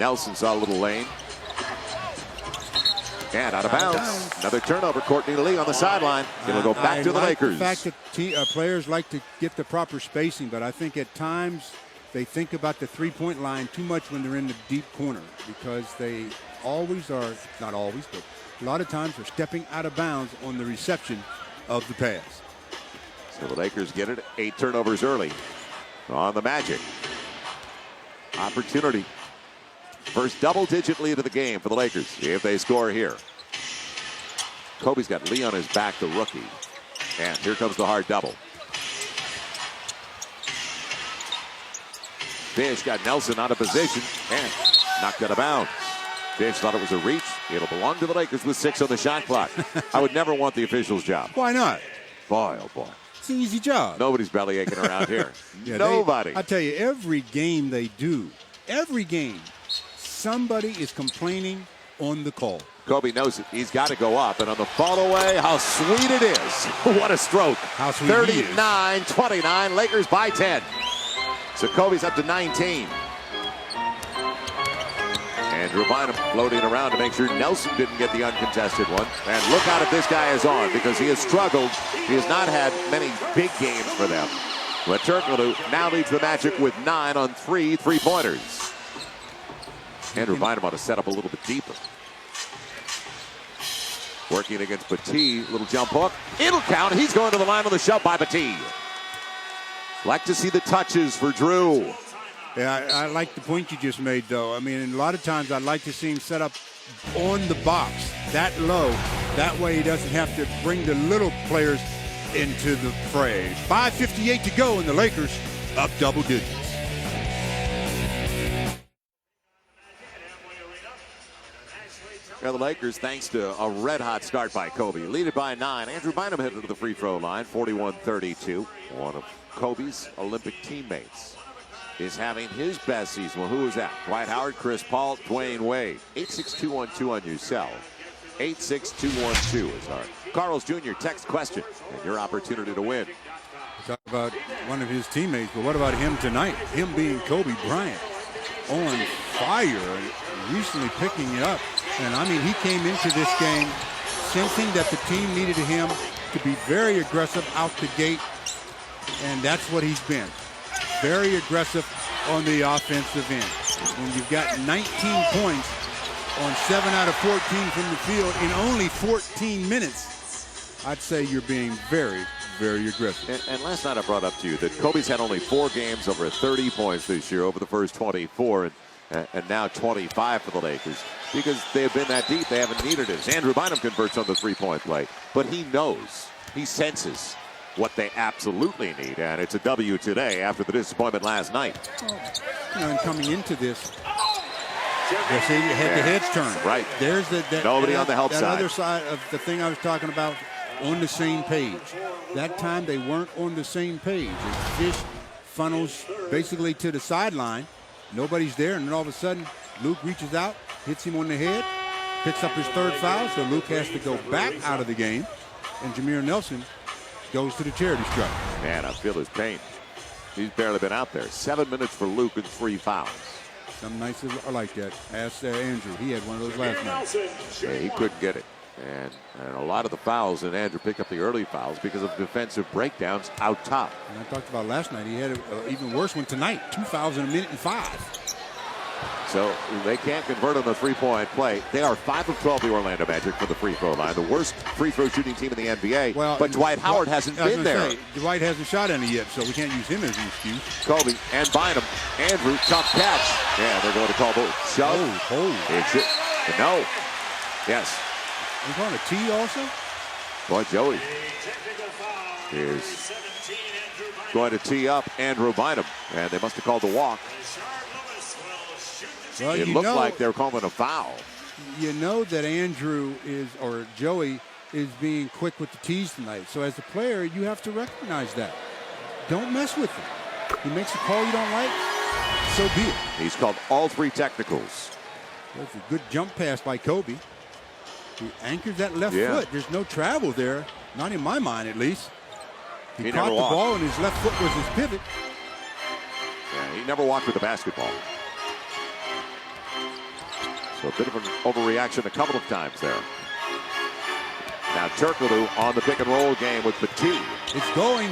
Nelson saw a little lane. And out of bounds. Another turnover. Courtney Lee on the sideline. It'll go back to the Lakers. The fact that players like to get the proper spacing, but I think at times they think about the three-point line too much when they're in the deep corner because they always are, not always, but a lot of times are stepping out of bounds on the reception of the pass. So the Lakers get it. 8 turnovers early on the Magic. Opportunity. First double-digit lead of the game for the Lakers if they score here. Kobe's got Lee on his back, the rookie. And here comes the hard double. Fish got Nelson out of position and knocked out of bounds. Fish thought it was a reach. It'll belong to the Lakers with 6 on the shot clock. I would never want the official's job. Why not? Boy, oh boy. It's an easy job. Nobody's belly aching around here. Nobody. I tell you, every game they do, every game, somebody is complaining on the call. Kobe knows it. He's got to go up. And on the follow away, how sweet it is. What a stroke. How sweet 39-29. Lakers by 10. So Kobe's up to 19. Andrew Bynum floating around to make sure Nelson didn't get the uncontested one. And look out if this guy is on because he has struggled. He has not had many big games for them. But Türkoğlu now leads the Magic with 9 on 3 3-pointers. Andrew Bynum ought to set up a little bit deeper. Working against Petit. Little jump hook. It'll count. He's going to the line with a shove by Petit. Like to see the touches for Drew. Yeah, I like the point you just made, though. I mean, a lot of times I'd like to see him set up on the box that low. That way he doesn't have to bring the little players into the fray. 5:58 to go, and the Lakers up double digits. Well, the Lakers, thanks to a red-hot start by Kobe, lead it by 9. Andrew Bynum headed to the free throw line, 41-32. One of Kobe's Olympic teammates is having his best season. Well, who is that? Dwight Howard, Chris Paul, Dwayne Wade. 86212 on your cell. 86212 is our Carl's Jr. text question and your opportunity to win. Talk about one of his teammates, but what about him tonight? Him being Kobe Bryant on fire and recently picking up And I mean, he came into this game sensing that the team needed him to be very aggressive out the gate, and that's what he's been. Very aggressive on the offensive end. When you've got 19 points on 7 out of 14 from the field in only 14 minutes, I'd say you're being very, very aggressive. And last night I brought up to you that Kobe's had only 4 games over 30 points this year over the first 24, and now 25 for the Lakers. Because they've been that deep, they haven't needed it. Andrew Bynum converts on the three-point play. But he knows, he senses what they absolutely need. And it's a W today after the disappointment last night. Well, and coming into this, you see, the heads turn. Right. There's nobody on the help that side. Other side of the thing I was talking about, on the same page. That time they weren't on the same page. As Fish funnels basically to the sideline. Nobody's there, and then all of a sudden, Luke reaches out, hits him on the head, picks up his 3rd foul, so Luke has to go back out of the game, and Jameer Nelson goes to the charity stripe. Man, I feel his pain. He's barely been out there. 7 minutes for Luke and 3 fouls. Some nights are like that. Ask Andrew. He had one of those last night. Yeah, he couldn't get it. And a lot of the fouls, and Andrew picked up the early fouls because of defensive breakdowns out top. And I talked about last night. He had an even worse one tonight. 2 fouls in a minute and 5. So they can't convert on the three-point play. They are 5 of 12, the Orlando Magic, for the free throw line. The worst free throw shooting team in the NBA. Well, but Dwight Howard hasn't been there. Dwight hasn't shot any yet, so we can't use him as an excuse. Kobe and Bynum. Andrew, tough catch. Yeah, they're going to call the shove. It's it. No. Yes. He's on a tee also? Boy, Joey is going to tee up Andrew Bynum, and they must have called the walk. Well, it looked like they were calling a foul. You know that Andrew or Joey is being quick with the tees tonight. So as a player, you have to recognize that. Don't mess with him. He makes a call you don't like, so be it. He's called all 3 technicals. That's a good jump pass by Kobe. He anchors that left foot. There's no travel there, not in my mind at least. He caught the ball and his left foot was his pivot. Yeah, he never walked with the basketball. So a bit of an overreaction a couple of times there. Now Türkoğlu on the pick and roll game with Petit. It's going.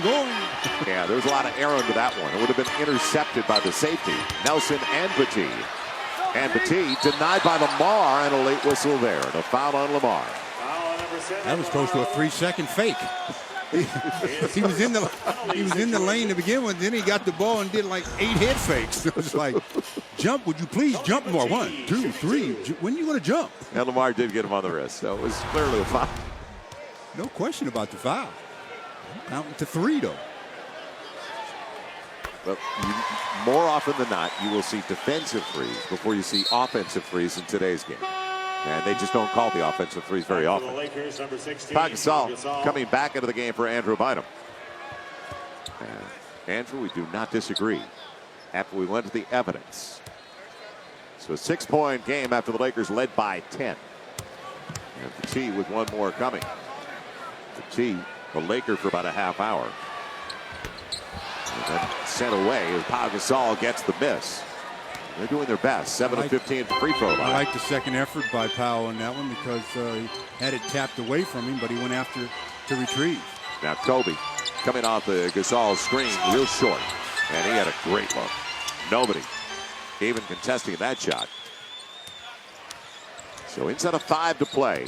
Yeah, there's a lot of error into that one. It would have been intercepted by the safety, Nelson and Petit. And Petit denied by Lamar, and a late whistle there. And a foul on Lamar. That was close to a 3-second fake. He was in the lane to begin with. Then he got the ball and did like 8 head fakes. It was like, jump, would you please jump more? 1, 2, 3. When are you going to jump? And Lamar did get him on the wrist, so it was clearly a foul. No question about the foul. Counting to 3 though. But more often than not, you will see defensive threes before you see offensive threes in today's game. And they just don't call the offensive threes very often. Pau Gasol coming back into the game for Andrew Bynum. And Andrew, we do not disagree after we went to the evidence. So a 6-point game after the Lakers led by 10. And the T with one more coming. The T, the Laker for about a half hour. And then sent away as Pau Gasol gets the miss. They're doing their best. 7 of 15 at the free throw line. I like the second effort by Pau on that one because he had it tapped away from him, but he went after to retrieve. Now Kobe coming off the Gasol screen real short. And he had a great look. Nobody even contesting that shot. So inside of 5 to play.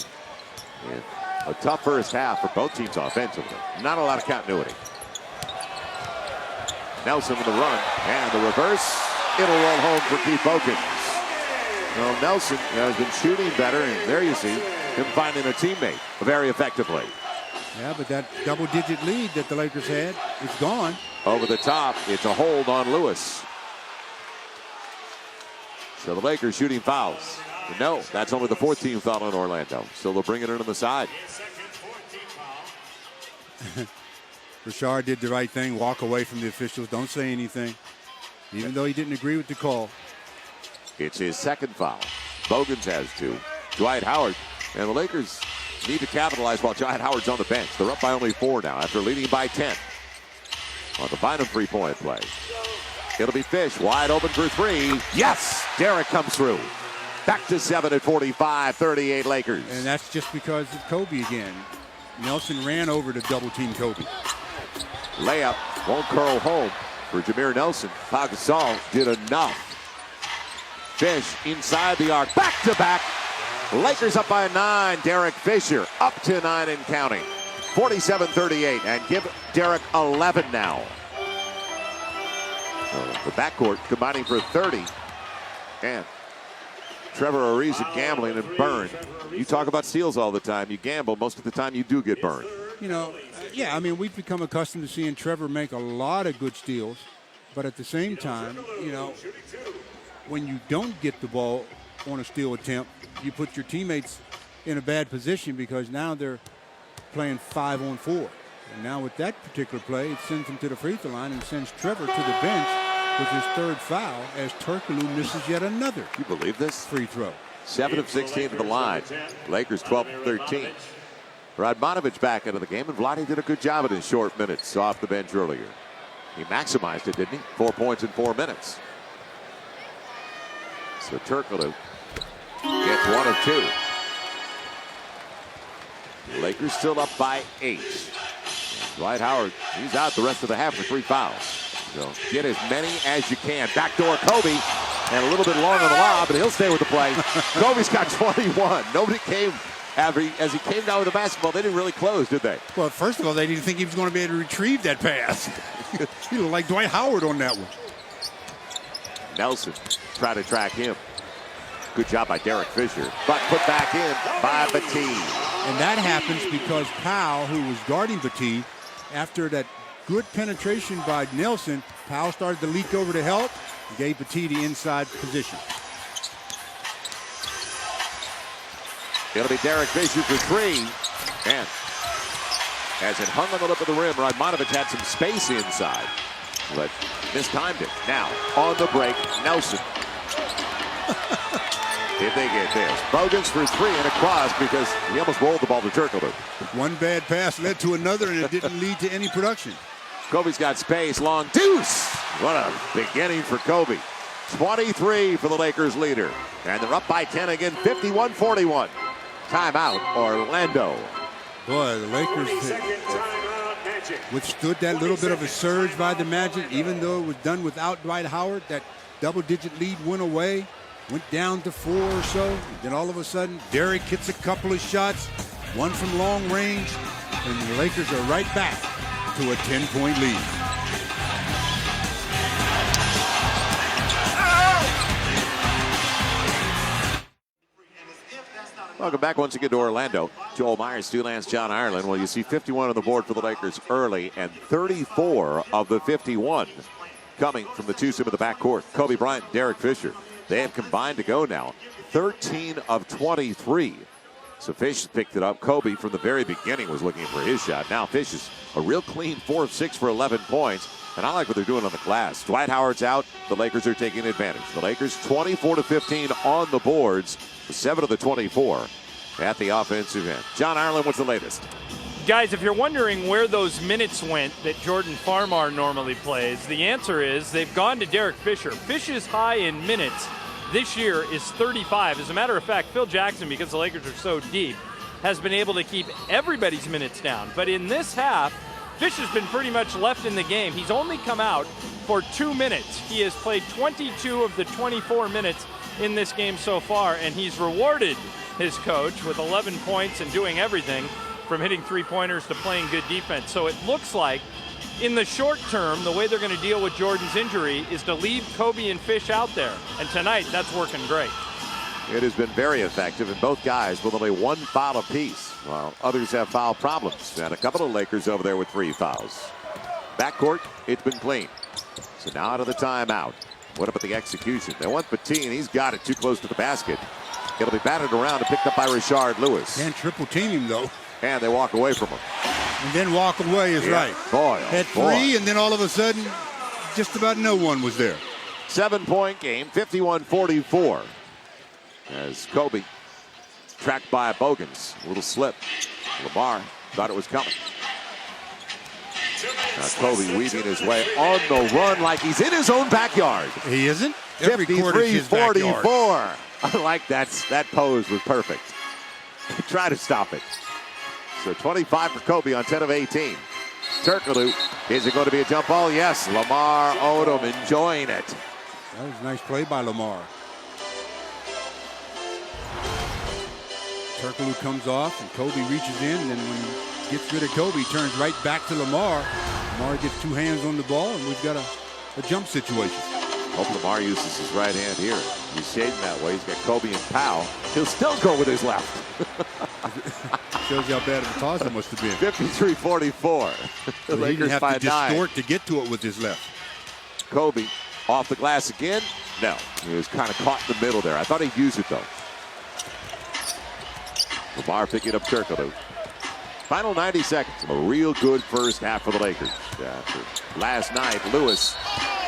And a tough first half for both teams offensively. Not a lot of continuity. Nelson with the run and the reverse. It'll roll home for Keith Bokins. Well, Nelson has been shooting better, and there you see him finding a teammate very effectively. Yeah, but that double-digit lead that the Lakers had, it's gone. Over the top, it's a hold on Lewis. So the Lakers shooting fouls. No, that's only the 14th foul on Orlando. So they'll bring it in on the side. Rashard did the right thing, walk away from the officials, don't say anything, even though he didn't agree with the call. It's his second foul. Bogans has 2. Dwight Howard. And the Lakers need to capitalize while Dwight Howard's on the bench. They're up by only 4 now after leading by 10. On the Bynum three-point play. It'll be Fish wide open for 3. Yes! Derek comes through. Back to 7 at 45, 38 Lakers. And that's just because of Kobe again. Nelson ran over to double-team Kobe. Layup won't curl home for Jameer Nelson. Pau Gasol did enough. Fish inside the arc, back-to-back. Lakers up by 9. Derek Fisher up to 9 and counting. 47-38, and give Derek 11 now. So the backcourt combining for 30. And Trevor Ariza gambling and burned. You talk about steals all the time. You gamble. Most of the time you do get burned. You know, yeah, I mean, we've become accustomed to seeing Trevor make a lot of good steals. But at the same time, you know, when you don't get the ball on a steal attempt, you put your teammates in a bad position because now they're playing 5-on-4. And now with that particular play, it sends him to the free throw line and sends Trevor to the bench with his third foul as Türkoğlu misses yet another. You believe this? Free throw. 7 of 16 to the line. Lakers 12 of 13. Radmanovic back into the game, and Vlade did a good job in his short minutes off the bench earlier. He maximized it, didn't he? 4 points in 4 minutes. So Türkoğlu gets 1 of 2. The Lakers still up by 8. Dwight Howard, he's out the rest of the half for 3 fouls. So get as many as you can. Backdoor Kobe, and a little bit long on the lob, but he'll stay with the play. Kobe's got 21. Nobody came as he came down with the basketball. They didn't really close, did they? Well, first of all, they didn't think he was going to be able to retrieve that pass. He looked like Dwight Howard on that one. Nelson tried to track him. Good job by Derek Fisher, but put back in by Batiste. And that happens because Pau, who was guarding Batiste, after that good penetration by Nelson, Pau started to leak over to help and gave Batiste the inside position. It'll be Derek Fisher for 3. And as it hung on the lip of the rim, Radmanovic had some space inside, but mistimed it. Now, on the break, Nelson. If they get this. Bogans for 3 and across because he almost rolled the ball to Türkoğlu. One bad pass led to another, and it didn't lead to any production. Kobe's got space. Long deuce. What a beginning for Kobe. 23 for the Lakers leader. And they're up by 10 again, 51-41. Timeout, Orlando. Boy, the Lakers withstood that little bit of a surge by the Magic, even though it was done without Dwight Howard. That double-digit lead went away. Went down to 4 or so. Then all of a sudden, Derek hits a couple of shots, one from long range, and the Lakers are right back to a 10-point lead. Welcome back once again to Orlando. Joel Myers, Stu Lance, John Ireland. Well, you see 51 on the board for the Lakers early, and 34 of the 51 coming from the twosome of the backcourt. Kobe Bryant, Derek Fisher. They have combined to go now 13 of 23. So Fish picked it up. Kobe from the very beginning was looking for his shot. Now Fish is a real clean 4 of 6 for 11 points. And I like what they're doing on the glass. Dwight Howard's out. The Lakers are taking advantage. The Lakers 24-15 on the boards. 7 of the 24 at the offensive end. John Ireland, what's the latest? Guys, if you're wondering where those minutes went that Jordan Farmar normally plays, the answer is they've gone to Derek Fisher. Fish's high in minutes this year is 35. As a matter of fact, Phil Jackson, because the Lakers are so deep, has been able to keep everybody's minutes down. But in this half, Fish has been pretty much left in the game. He's only come out for 2 minutes. He has played 22 of the 24 minutes in this game so far, and he's rewarded his coach with 11 points and doing everything from hitting three-pointers to playing good defense. So it looks like in the short term, the way they're going to deal with Jordan's injury is to leave Kobe and Fish out there. And tonight, that's working great. It has been very effective, and both guys with only 1 foul apiece, while others have foul problems. And a couple of Lakers over there with 3 fouls. Backcourt, it's been clean. So now out of the timeout. What about the execution? They want Batiste, and he's got it too close to the basket. It'll be batted around and picked up by Rashard Lewis. Can't triple team him, though. And they walk away from him. And then walk away is right. Boy, Had 3, and then all of a sudden, just about no one was there. 7-point game, 51-44. As Kobe tracked by Bogans. A little slip. Lamar thought it was coming. Now Kobe weaving his way on the run like he's in his own backyard. He isn't? Every quarter is his backyard. 53-44. I like that. That pose was perfect. Try to stop it. So 25 for Kobe on 10 of 18. Türkoğlu, is it going to be a jump ball? Yes. Lamar Odom enjoying it. That was a nice play by Lamar. Türkoğlu comes off, and Kobe reaches in, and when he gets rid of Kobe, he turns right back to Lamar. Lamar gets two hands on the ball, and we've got a jump situation. Hope Lamar uses his right hand here. He's shading that way. He's got Kobe and Pau. He'll still go with his left. Shows you how bad of a toss it must have been. 53-44. The He didn't Lakers have by to 9. distort to get to it with his left. Kobe off the glass again. No, he was kind of caught in the middle there. I thought he'd use it, though. Lamar picking up Türkoğlu. Final 90 seconds. A real good first half for the Lakers. Last night, Lewis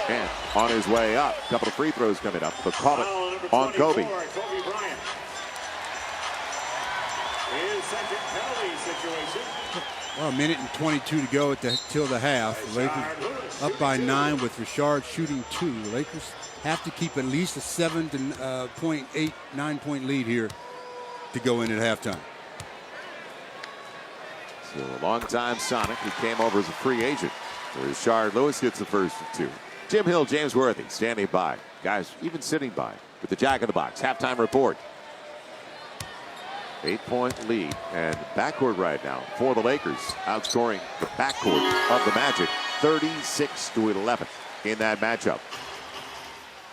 and on his way up. A couple of free throws coming up, but call it on Kobe. Kobe Bryant. His second penalty situation. Well, a minute and 22 to go till the half. The Lakers up by 9 with Rashard shooting 2. The Lakers have to keep at least a 7 to 9-point lead here to go in at halftime. So a long-time Sonic who came over as a free agent. Rashard Lewis gets the first of 2. Jim Hill, James Worthy standing by. Guys, even sitting by with the Jack in the Box. Halftime report. 8-point lead and backcourt right now for the Lakers, outscoring the backcourt of the Magic 36-11 in that matchup.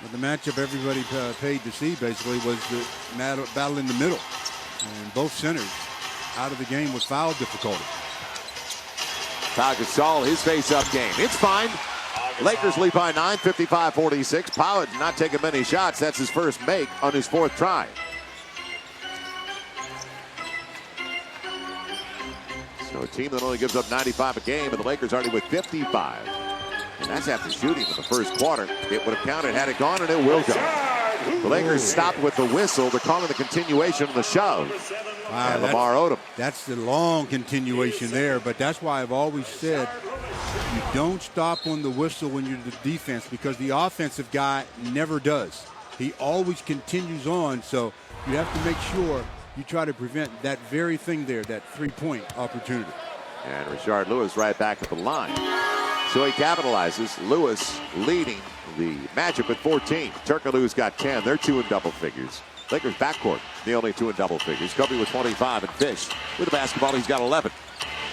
Well, the matchup everybody paid to see basically was the battle in the middle, and both centers out of the game with foul difficulty. Pau Gasol, his face-up game. It's fine. Lakers lead by 9, 55-46. Pau not taking many shots. That's his first make on his 4th try. So a team that only gives up 95 a game, and the Lakers already with 55. And that's after shooting in the first quarter. It would have counted had it gone, and it will go. The Lakers stopped with the whistle. They're calling the continuation of the shove. Wow, and Lamar Odom. That's the long continuation there, but that's why I've always said you don't stop on the whistle when you're the defense, because the offensive guy never does. He always continues on, so you have to make sure you try to prevent that very thing there, that three-point opportunity. And Rashard Lewis right back at the line. So he capitalizes. Lewis leading the matchup at 14. Türkoğlu's got 10. They're 2 in double figures. Lakers backcourt, the only 2 in double figures. Kobe with 25 and Fish with the basketball. He's got 11.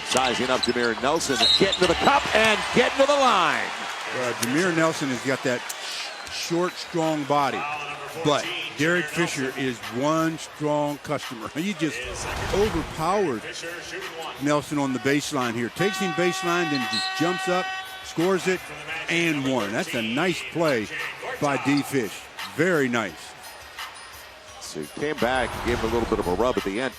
Sizing up Jameer Nelson, getting to the cup and getting to the line. Jameer Nelson has got that short, strong body, but Derek Fisher is one strong customer. He just overpowered Nelson on the baseline here. Takes him baseline, then just jumps up, scores it, and one. That's a nice play by D. Fish. Very nice. So he came back and gave him a little bit of a rub at the end.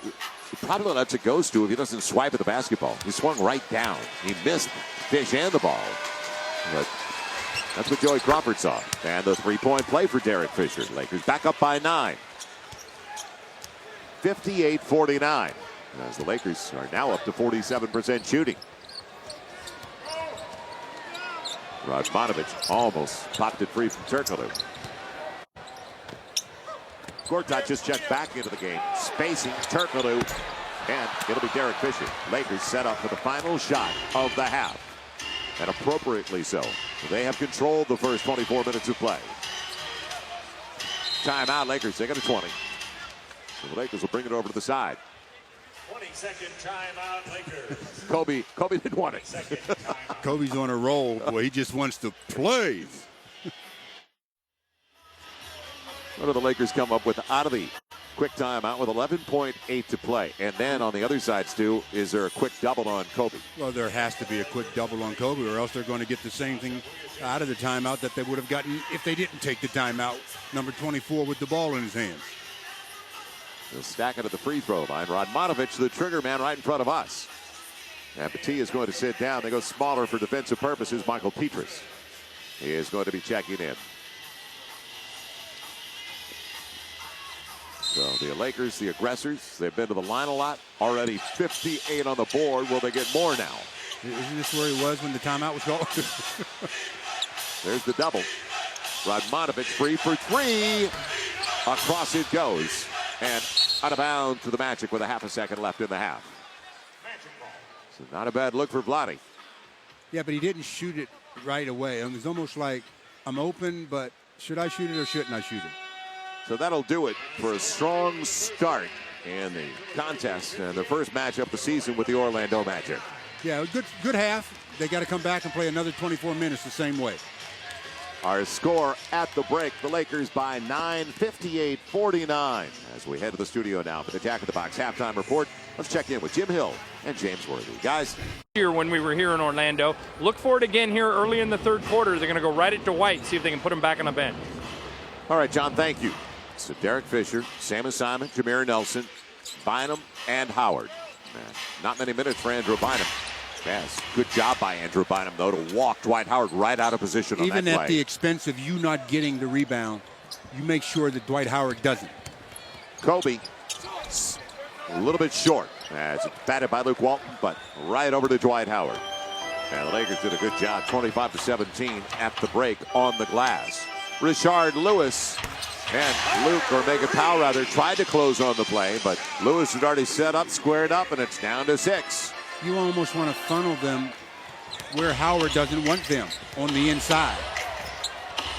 He probably lets it go, Stu, if he doesn't swipe at the basketball. He swung right down. He missed Fish and the ball. But that's what Joey Crawford saw. And the three-point play for Derek Fisher. Lakers back up by 9. 58-49. As the Lakers are now up to 47% shooting. Radmanovic almost popped it free from Türkoğlu. Gortat just checked back into the game. Spacing Türkoğlu. And it'll be Derek Fisher. Lakers set up for the final shot of the half. And appropriately so. They have controlled the first 24 minutes of play. Timeout, Lakers. They got a 20. So the Lakers will bring it over to the side. 20-second timeout, Lakers. Kobe didn't want it. Kobe's on a roll. Boy, he just wants to play. What do the Lakers come up with out of the quick timeout with 11.8 to play? And then on the other side, Stu, is there a quick double on Kobe? Well, there has to be a quick double on Kobe, or else they're going to get the same thing out of the timeout that they would have gotten if they didn't take the timeout. Number 24 with the ball in his hands. They'll stack it at the free throw line. Radmanovic, the trigger man, right in front of us. And Petit is going to sit down. They go smaller for defensive purposes. Michael Petras is going to be checking in. So the Lakers, the aggressors, they've been to the line a lot. Already 58 on the board. Will they get more now? Isn't this where he was when the timeout was called? There's the double. Radmanovic free for three. Across it goes. And out of bounds to the Magic with a half a second left in the half. So not a bad look for Vlade. Yeah, but he didn't shoot it right away. It was almost like, I'm open, but should I shoot it or shouldn't I shoot it? So that'll do it for a strong start in the contest and the first matchup of the season with the Orlando Magic. Yeah, good half. They got to come back and play another 24 minutes the same way. Our score at the break, the Lakers by 9, 58-49. As we head to the studio now for the Jack in the Box halftime report, let's check in with Jim Hill and James Worthy. Guys. Here when we were here in Orlando, look for it again here early in the third quarter. They're going to go right at Dwight, see if they can put him back on the bench. All right, John, thank you. So Derek Fisher, Sam Simon, Jameer Nelson, Bynum, and Howard. Not many minutes for Andrew Bynum. Yes, good job by Andrew Bynum, though, to walk Dwight Howard right out of position on that play. Even at the expense of you not getting the rebound, you make sure that Dwight Howard doesn't. Kobe, a little bit short. It's batted by Luke Walton, but right over to Dwight Howard. And the Lakers did a good job, 25-17 at the break on the glass. Rashard Lewis and Luke, or Mega Pau rather, tried to close on the play, but Lewis had already set up, squared up, and it's down to 6. You almost want to funnel them where Howard doesn't want them, on the inside.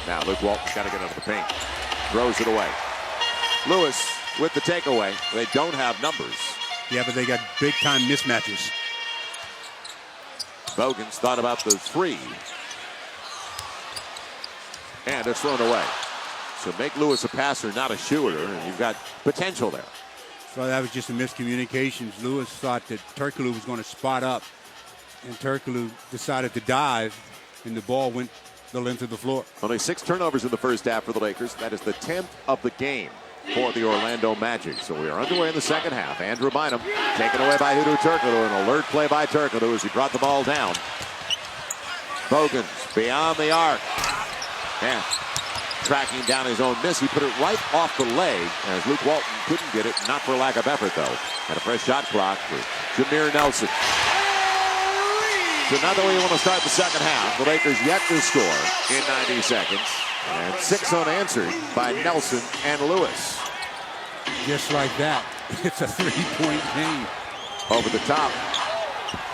Now Luke Walton's got to get out of the paint. Throws it away. Lewis with the takeaway. They don't have numbers. Yeah, but they got big-time mismatches. Bogans thought about the three. And it's thrown away. So make Lewis a passer, not a shooter, and you've got potential there. So that was just a miscommunication. Lewis thought that Türkoğlu was going to spot up, and Türkoğlu decided to dive, and the ball went the length of the floor. Only 6 turnovers in the first half for the Lakers. That is the 10th of the game for the Orlando Magic. So we are underway in the second half. Andrew Bynum taken away by Hedo Türkoğlu. An alert play by Türkoğlu as he brought the ball down. Bogans beyond the arc. And tracking down his own miss. He put it right off the leg as Luke Walton couldn't get it. Not for lack of effort, though. And a fresh shot clock for Jameer Nelson. So now the way you want to start the second half, the Lakers yet to score in 90 seconds. And 6 unanswered by Nelson and Lewis. Just like that. It's a 3-point game. Over the top.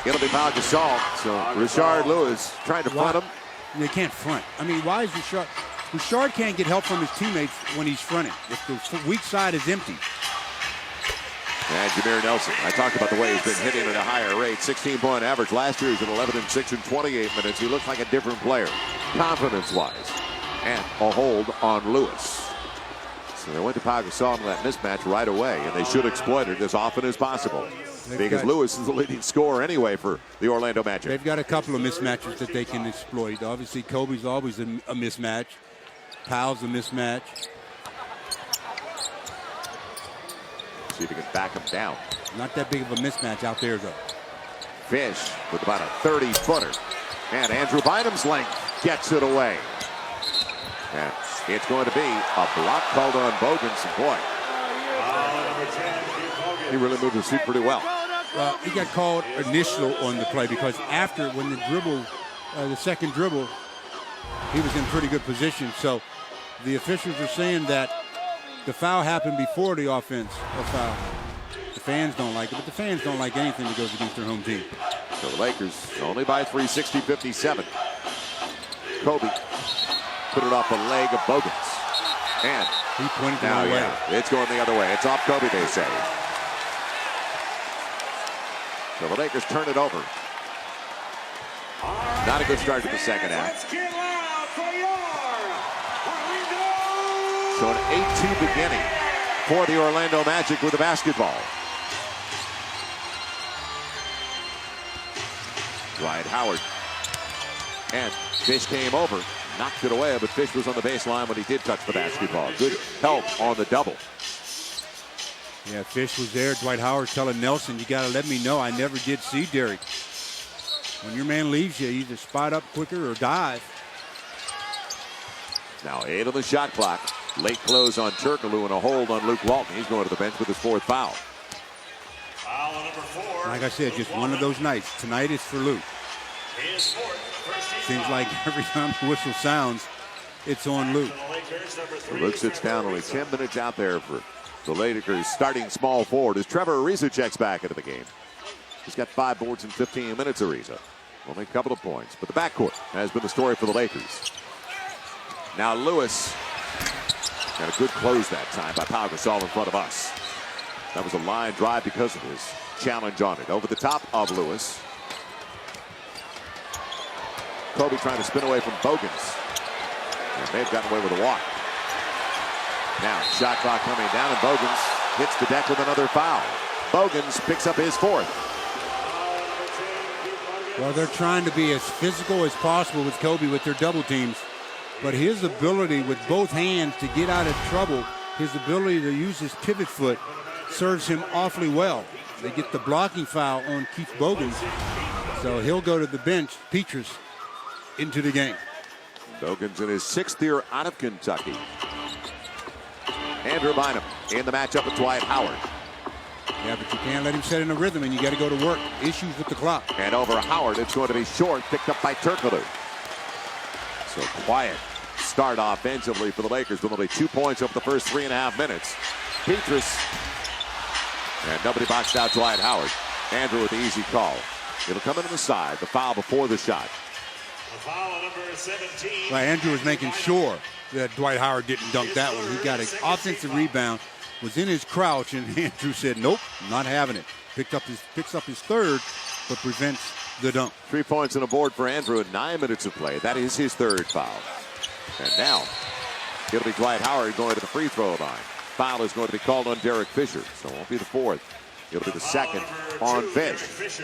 It'll be Pau Gasol. So Rashard Lewis trying to front him. They can't front. I mean, why is Rashard? Rashard can't get help from his teammates when he's fronting. If the weak side is empty. And Jameer Nelson. I talked about the way he's been hitting at a higher rate. 16-point average. Last year he's at 11-6 in 28 minutes. He looks like a different player, confidence-wise. And a hold on Lewis. So they went to Pau Gasol on that mismatch right away, and they should exploit it as often as possible. Because Lewis is the leading scorer anyway for the Orlando Magic. They've got a couple of mismatches that they can exploit. Obviously, Kobe's always a mismatch. Pau's a mismatch. See if he can back him down. Not that big of a mismatch out there, though. Fish with about a 30-footer. And Andrew Bynum's length gets it away. And it's going to be a block called on Bogans. And boy, he really moved his feet pretty well. He got called initial on the play because after, when the dribble, the second dribble, he was in pretty good position. So the officials are saying that the foul happened before the offense foul. The fans don't like it, but the fans don't like anything that goes against their home team. So the Lakers only by 3, 60-57. Kobe put it off the leg of Bogans. And he pointed the now, other way. Yeah, it's going the other way. It's off Kobe, they say. So the Lakers turn it over. Not a good start to the second half. So an 8-2 beginning for the Orlando Magic with the basketball. Dwight Howard. And Fish came over, knocked it away, but Fish was on the baseline when he did touch the basketball. Good help on the double. Yeah, Fish was there. Dwight Howard telling Nelson, you got to let me know. I never did see Derek. When your man leaves you, either spot up quicker or dive. Now 8 on the shot clock. Late close on Türkoğlu and a hold on Luke Walton. He's going to the bench with his 4th foul. Foul number 4. Like I said, just one of those nights. Tonight is for Luke. His 4th, first team Seems foul. like every time the whistle sounds, it's on Luke. Luke sits down, only 10 minutes out there for the Lakers starting small forward as Trevor Ariza checks back into the game. He's got 5 boards in 15 minutes, Ariza. Only a couple of points, but the backcourt has been the story for the Lakers. Now Lewis got a good close that time by Pau Gasol in front of us. That was a line drive because of his challenge on it. Over the top of Lewis. Kobe trying to spin away from Bogans. And they've gotten away with a walk. Now shot clock coming down and Bogans hits the deck with another foul. Bogans picks up his 4th. Well, they're trying to be as physical as possible with Kobe with their double teams. But his ability with both hands to get out of trouble, his ability to use his pivot foot serves him awfully well. They get the blocking foul on Keith Bogans, so he'll go to the bench. Petrus into the game. Bogans in his 6th year out of Kentucky. Andrew Bynum in the matchup with Dwight Howard. Yeah, but you can't let him set in a rhythm, and you got to go to work. Issues with the clock. And over Howard, it's going to be short, picked up by Türkoğlu. So quiet start offensively for the Lakers with only 2 points over the first 3.5 minutes. Petrus, and nobody boxed out Dwight Howard. Andrew with the easy call. It'll come in on the side, the foul before the shot. The foul on number 17. Well, Andrew was making sure that Dwight Howard didn't dunk that one. He got an offensive rebound, was in his crouch, and Andrew said, nope, not having it. Picks up his 3rd, but prevents the dunk. 3 points and a board for Andrew in 9 minutes of play. That is his 3rd foul. And now it'll be Dwight Howard going to the free throw line. Foul is going to be called on Derek Fisher, so it won't be the 4th. It'll be the 2nd on Fish.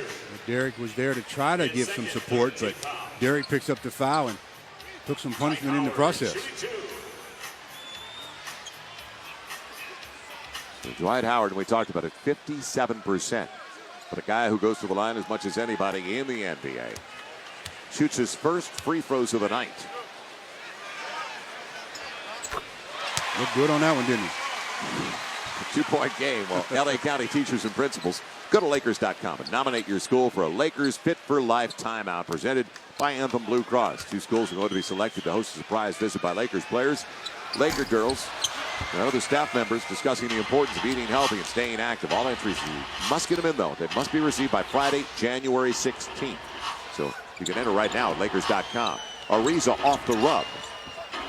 Derek was there to try to give some support, but Derek picks up the foul and took some punishment in the process. So Dwight Howard, and we talked about it, 57%. But a guy who goes to the line as much as anybody in the NBA. Shoots his first free throws of the night. Looked good on that one, didn't he? A 2-point game. Well, LA County teachers and principals, go to Lakers.com and nominate your school for a Lakers Fit for Life timeout presented by Anthem Blue Cross. 2 schools are going to be selected to host a surprise visit by Lakers players, Laker girls, and other staff members discussing the importance of eating healthy and staying active. All entries, you must get them in, though. They must be received by Friday, January 16th. So you can enter right now at Lakers.com. Ariza off the rub.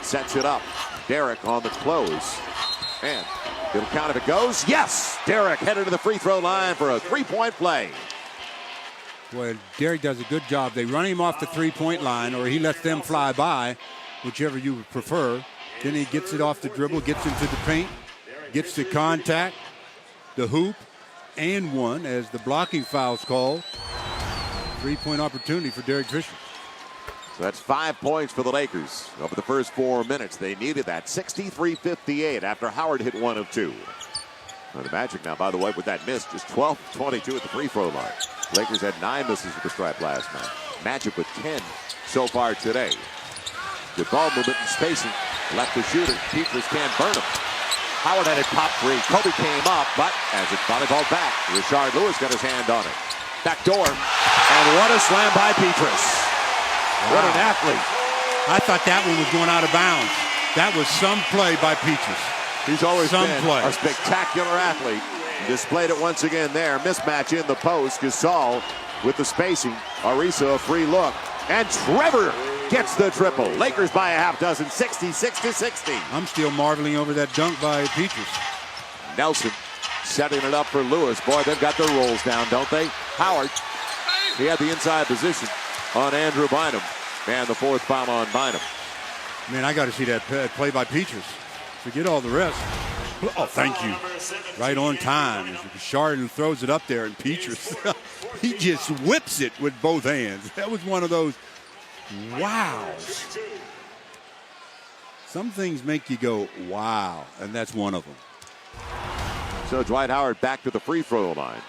Sets it up. Derek on the close. And it'll count if it goes. Yes! Derek headed to the free throw line for a 3-point play. Boy, Derek does a good job. They run him off the 3-point line, or he lets them fly by, whichever you would prefer. Then he gets it off the dribble, gets into the paint, gets the contact, the hoop, and one as the blocking foul's called. 3-point opportunity for Derek Fisher. So that's 5 points for the Lakers over the first 4 minutes. They needed that. 63-58 after Howard hit 1 of 2. Now the Magic now, by the way, with that miss, just 12-22 at the free throw line. Lakers had 9 misses at the stripe last night. Magic with 10 so far today. Good ball movement and spacing. Left the shooter. Petrus can't burn him. Howard had it pop 3. Kobe came up, but as it's volleyball back, Rashard Lewis got his hand on it. Back door. And what a slam by Petrus. Wow. What an athlete. I thought that one was going out of bounds. That was some play by Petrus. He's always been a spectacular athlete. Displayed it once again there. Mismatch in the post. Gasol with the spacing. Ariza a free look. And Trevor gets the triple. Lakers by a half dozen. 66-60. I'm still marveling over that dunk by Petrus. Nelson setting it up for Lewis. Boy, they've got their rolls down, don't they? Howard, he had the inside position on Andrew Bynum. And the 4th foul on Bynum. Man, I got to see that play by Petrus. Forget all the rest. Oh, thank you. Right on time. Rashard throws it up there, and Petrus, he just whips it with both hands. That was one of those, wow. Some things make you go, wow, and that's one of them. So Dwight Howard back to the free throw line.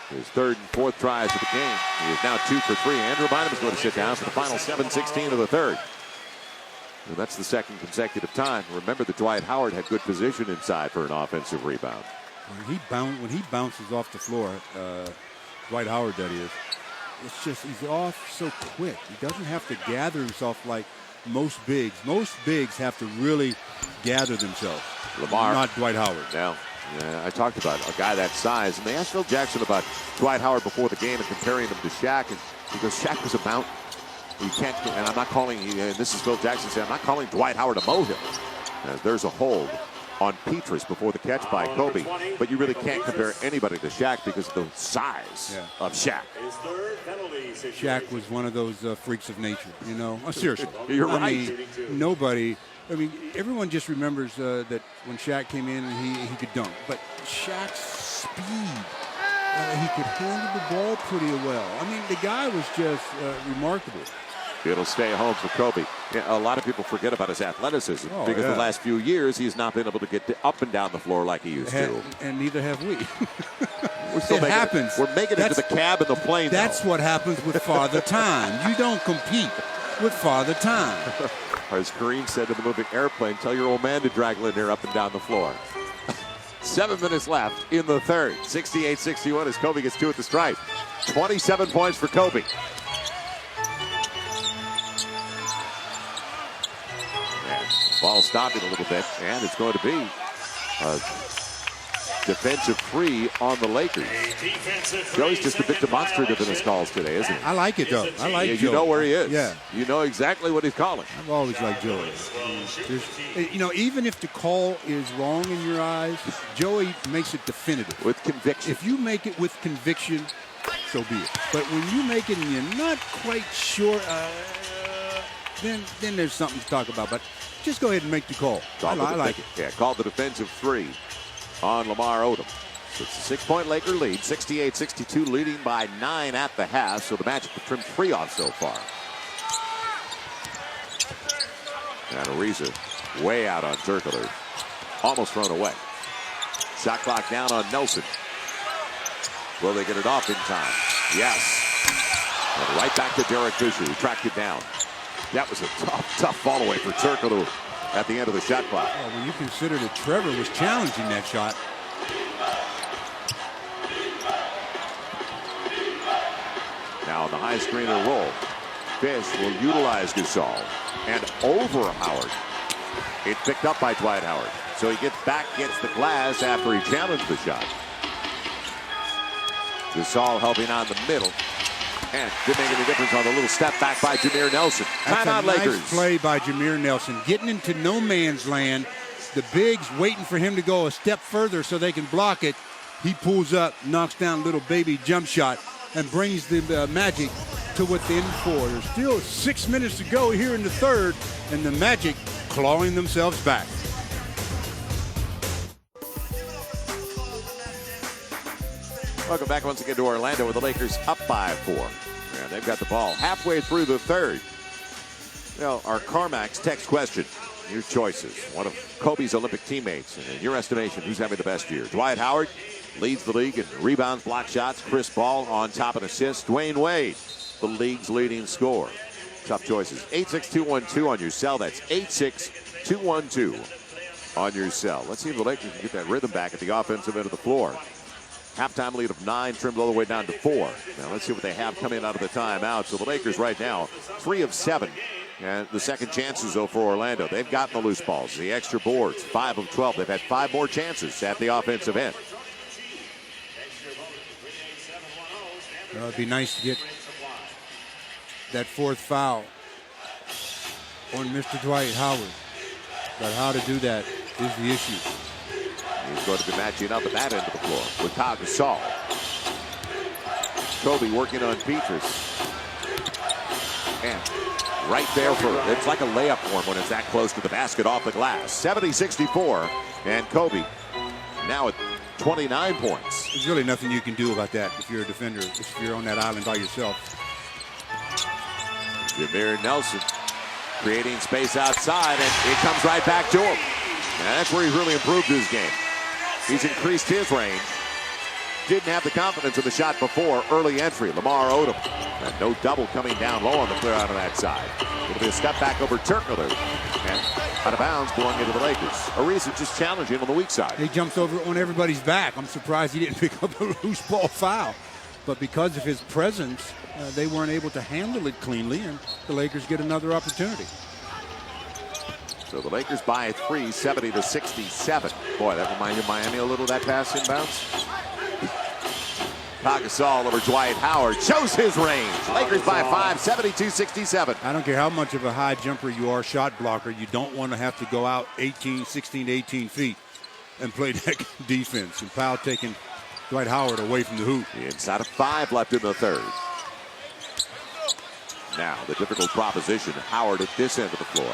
His 3rd and 4th tries of the game. He is now 2 for 3. Andrew Bynum is going to sit down for the final 7:16 of the 3rd. And that's the 2nd consecutive time. Remember that Dwight Howard had good position inside for an offensive rebound. When he bounces off the floor, Dwight Howard, that is, it's just he's off so quick. He doesn't have to gather himself like most bigs have to really gather themselves. Lamar. Not Dwight Howard. Now, I talked about a guy that size, and they asked Phil Jackson about Dwight Howard before the game and comparing him to Shaq, and he goes, Shaq was a mountain. You can't, and I'm not calling, and this is Phil Jackson saying, I'm not calling Dwight Howard a molehill. There's a hold on Petrus before the catch by Kobe, but you really can't compare anybody to Shaq because of the size of Shaq. Shaq was one of those freaks of nature, you know. Oh, seriously. You're right. Nobody, everyone just remembers that when Shaq came in and he could dunk, but Shaq's speed, he could handle the ball pretty well. The guy was just remarkable. It'll stay home for Kobe. A lot of people forget about his athleticism because the last few years he's not been able to get up and down the floor like he used to. And neither have we. It happens. We're making it to the cab and the plane. That's what happens with Father Time. You don't compete with Father Time. As Kareem said in the movie Airplane, tell your old man to drag Lanier up and down the floor. 7 minutes left in the third. 68-61 as Kobe gets 2 at the stripe. 27 points for Kobe. Ball stopping a little bit, and it's going to be a defensive free on the Lakers. Joey's just a bit demonstrative in his calls today, isn't he? I like it, though. I like Joey. You know where he is. Yeah. You know exactly what he's calling. I've always liked Joey. Even if the call is wrong in your eyes, Joey makes it definitive. With conviction. If you make it with conviction, so be it. But when you make it and you're not quite sure, then there's something to talk about. But just go ahead and make the call. I like it. Yeah, called the defensive 3 on Lamar Odom. So it's a 6-point Laker lead, 68-62, leading by 9 at the half. So the Magic have trimmed 3 off so far. And Ariza way out on Türkoğlu. Almost thrown away. Shot clock down on Nelson. Will they get it off in time? Yes. And right back to Derek Fisher, who tracked it down. That was a tough fall away for Türkoğlu at the end of the shot clock. Well, when you consider that Trevor was challenging that shot. Now on the high screener roll, Fish will utilize Gasol and over Howard. It's picked up by Dwight Howard. So he gets back, gets the glass after he challenged the shot. Gasol helping on the middle. And didn't make any difference on the little step back by Jameer Nelson. Timeout Lakers. Nice play by Jameer Nelson. Getting into no man's land. The bigs waiting for him to go a step further so they can block it. He pulls up, knocks down little baby jump shot, and brings the Magic to within 4. There's still 6 minutes to go here in the third, and the Magic clawing themselves back. Welcome back once again to Orlando with the Lakers up by 4. And they've got the ball halfway through the third. Our CarMax text question. Your choices. One of Kobe's Olympic teammates. And in your estimation, who's having the best year? Dwight Howard leads the league in rebounds, block shots. Chris Paul on top in assists. Dwayne Wade, the league's leading scorer. Tough choices. 86212 on your cell. That's 86212 on your cell. Let's see if the Lakers can get that rhythm back at the offensive end of the floor. Halftime lead of 9, trimmed all the way down to 4. Now let's see what they have coming out of the timeout. So the Lakers right now, 3 of 7. And the second chances, though, for Orlando. They've gotten the loose balls, the extra boards, 5 of 12. They've had 5 more chances at the offensive end. It'd be nice to get that 4th foul on Mr. Dwight Howard. But how to do that is the issue. He's going to be matching up at that end of the floor with Pau Gasol. Kobe working on Petrus. And right there it's like a layup for him when it's that close to the basket off the glass. 70-64. And Kobe now at 29 points. There's really nothing you can do about that if you're a defender, if you're on that island by yourself. Jameer Nelson creating space outside, and it comes right back to him. And that's where he's really improved his game. He's increased his range. Didn't have the confidence in the shot before. Early entry, Lamar Odom. And no double coming down low on the clear out of that side. It'll be a step back over Türkoğlu. And out of bounds belonging to the Lakers. Ariza just challenging on the weak side. He jumps over on everybody's back. I'm surprised he didn't pick up a loose ball foul. But because of his presence, they weren't able to handle it cleanly, and the Lakers get another opportunity. So the Lakers by 3, 70-67. Boy, that reminded Miami a little of that pass inbounds. Pau Gasol over Dwight Howard shows his range. Lakers by 5, 72-67. I don't care how much of a high jumper you are, shot blocker, you don't want to have to go out 16 to 18 feet and play that defense. And Pau taking Dwight Howard away from the hoop. Inside of 5 left in the third. Now the difficult proposition. Howard at this end of the floor.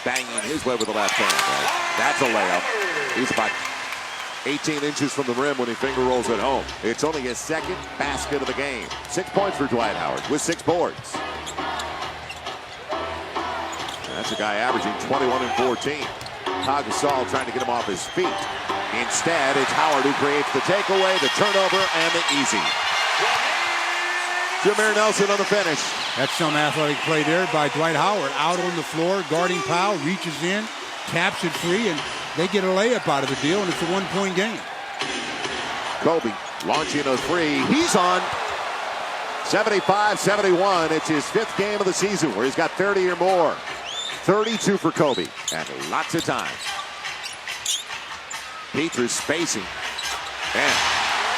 Banging his way with the left hand. That's a layup. He's about 18 inches from the rim when he finger rolls it home. It's only his second basket of the game. 6 points for Dwight Howard with 6 boards. That's a guy averaging 21 and 14. Pau Gasol trying to get him off his feet. Instead, it's Howard who creates the takeaway, the turnover, and the easy. Jameer Nelson on the finish. That's some athletic play there by Dwight Howard. Out on the floor, guarding Pau, reaches in, taps it free, and they get a layup out of the deal, and it's a 1-point game. Kobe launching a three. He's on 75-71. It's his 5th game of the season where he's got 30 or more. 32 for Kobe, and lots of time. Petrus spacing. And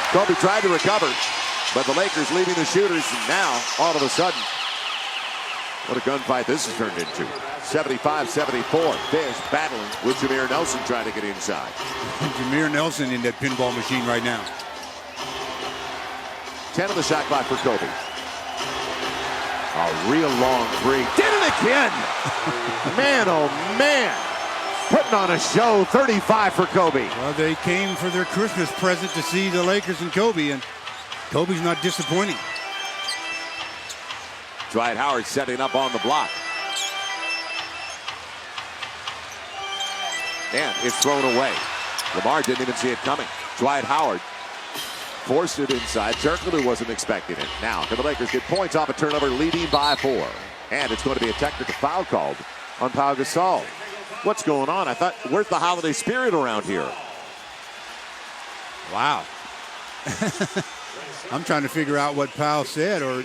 Kobe tried to recover, but the Lakers leaving the shooters, and now, all of a sudden, what a gunfight this has turned into. 75-74. Fish battling with Jameer Nelson trying to get inside. Jameer Nelson in that pinball machine right now. 10 on the shot clock for Kobe. A real long three. Did it again! Man, oh man! Putting on a show. 35 for Kobe. Well, they came for their Christmas present to see the Lakers and Kobe, and Kobe's not disappointing. Dwight Howard setting up on the block. And it's thrown away. Lamar didn't even see it coming. Dwight Howard forced it inside. Türkoğlu wasn't expecting it. Now, can the Lakers get points off a turnover, leading by 4? And it's going to be a technical foul called on Pau Gasol. What's going on? I thought, where's the holiday spirit around here? Wow. I'm trying to figure out what Pau said, or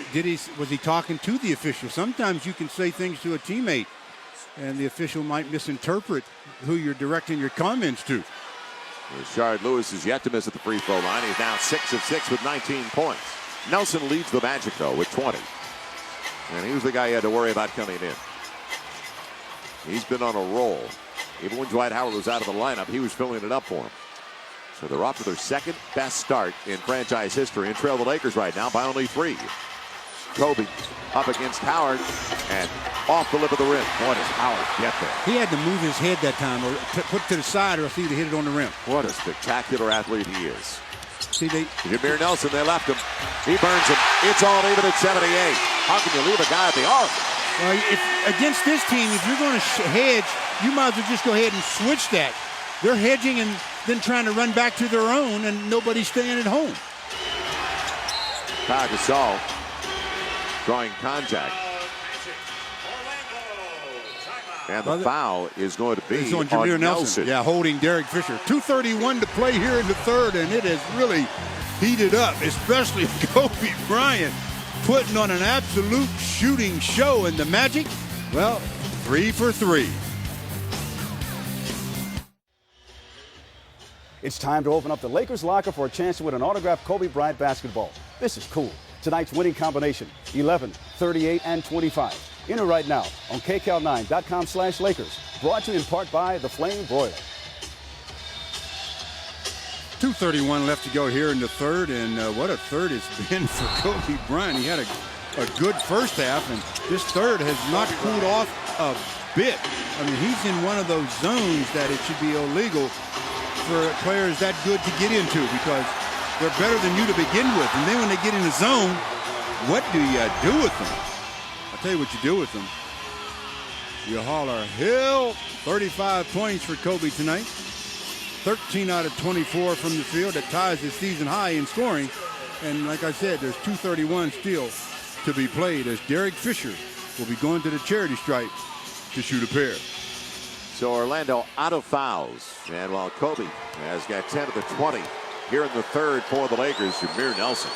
was he talking to the official? Sometimes you can say things to a teammate, and the official might misinterpret who you're directing your comments to. Rashard Lewis is yet to miss at the free throw line. He's now 6 of 6 with 19 points. Nelson leads the Magic, though, with 20. And he was the guy you had to worry about coming in. He's been on a roll. Even when Dwight Howard was out of the lineup, he was filling it up for him. So they're off to their second best start in franchise history and trail the Lakers right now by only 3. Kobe up against Howard and off the lip of the rim. What does Howard get there? He had to move his head that time, or put to the side, or else he'd have hit it on the rim. What a spectacular athlete he is. See, Jameer Nelson, they left him. He burns him. It's all even at 78. How can you leave a guy at the arc? Well, against this team, if you're going to hedge, you might as well just go ahead and switch that. They're hedging and then trying to run back to their own, and nobody's staying at home. Pau Gasol drawing contact. And the foul is going to be on Jameer Nelson. Yeah, holding Derek Fisher. 2:31 to play here in the third, and it has really heated up, especially Kobe Bryant putting on an absolute shooting show. And the Magic, well, 3 for 3. It's time to open up the Lakers locker for a chance to win an autographed Kobe Bryant basketball. This is cool. Tonight's winning combination, 11, 38, and 25. Enter right now on KCAL9.com/Lakers. Brought to you in part by the Flame Broiler. 2:31 left to go here in the third, and what a third it's been for Kobe Bryant. He had a good first half, and this third has not cooled off a bit. I mean, he's in one of those zones that it should be illegal for players that good to get into, because they're better than you to begin with. And then when they get in the zone, what do you do with them? I'll tell you what you do with them. You holler, "Hill!" 35 points for Kobe tonight. 13 out of 24 from the field. That ties his season high in scoring. And like I said, there's 2:31 still to be played, as Derek Fisher will be going to the charity stripe to shoot a pair. So Orlando out of fouls. And while Kobe has got 10 of the 20 here in the third for the Lakers, Jameer Nelson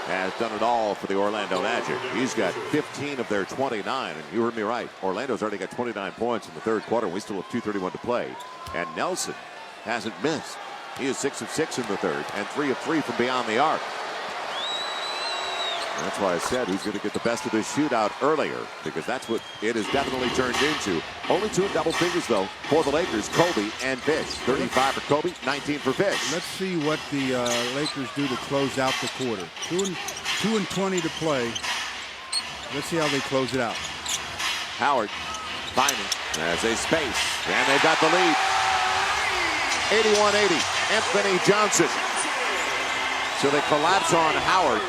has done it all for the Orlando Magic. He's got 15 of their 29, and you heard me right. Orlando's already got 29 points in the third quarter. We still have 2:31 to play. And Nelson hasn't missed. He is 6 of 6 in the third and 3 of 3 from beyond the arc. And that's why I said who's going to get the best of this shootout earlier, because that's what it has definitely turned into. Only 2 in double figures, though, for the Lakers, Kobe and Fish. 35 for Kobe, 19 for Fish. Let's see what the Lakers do to close out the quarter. 2 and 20 to play. Let's see how they close it out. Howard finding as they space, and they've got the lead. 81-80, Anthony Johnson. So they collapse on Howard.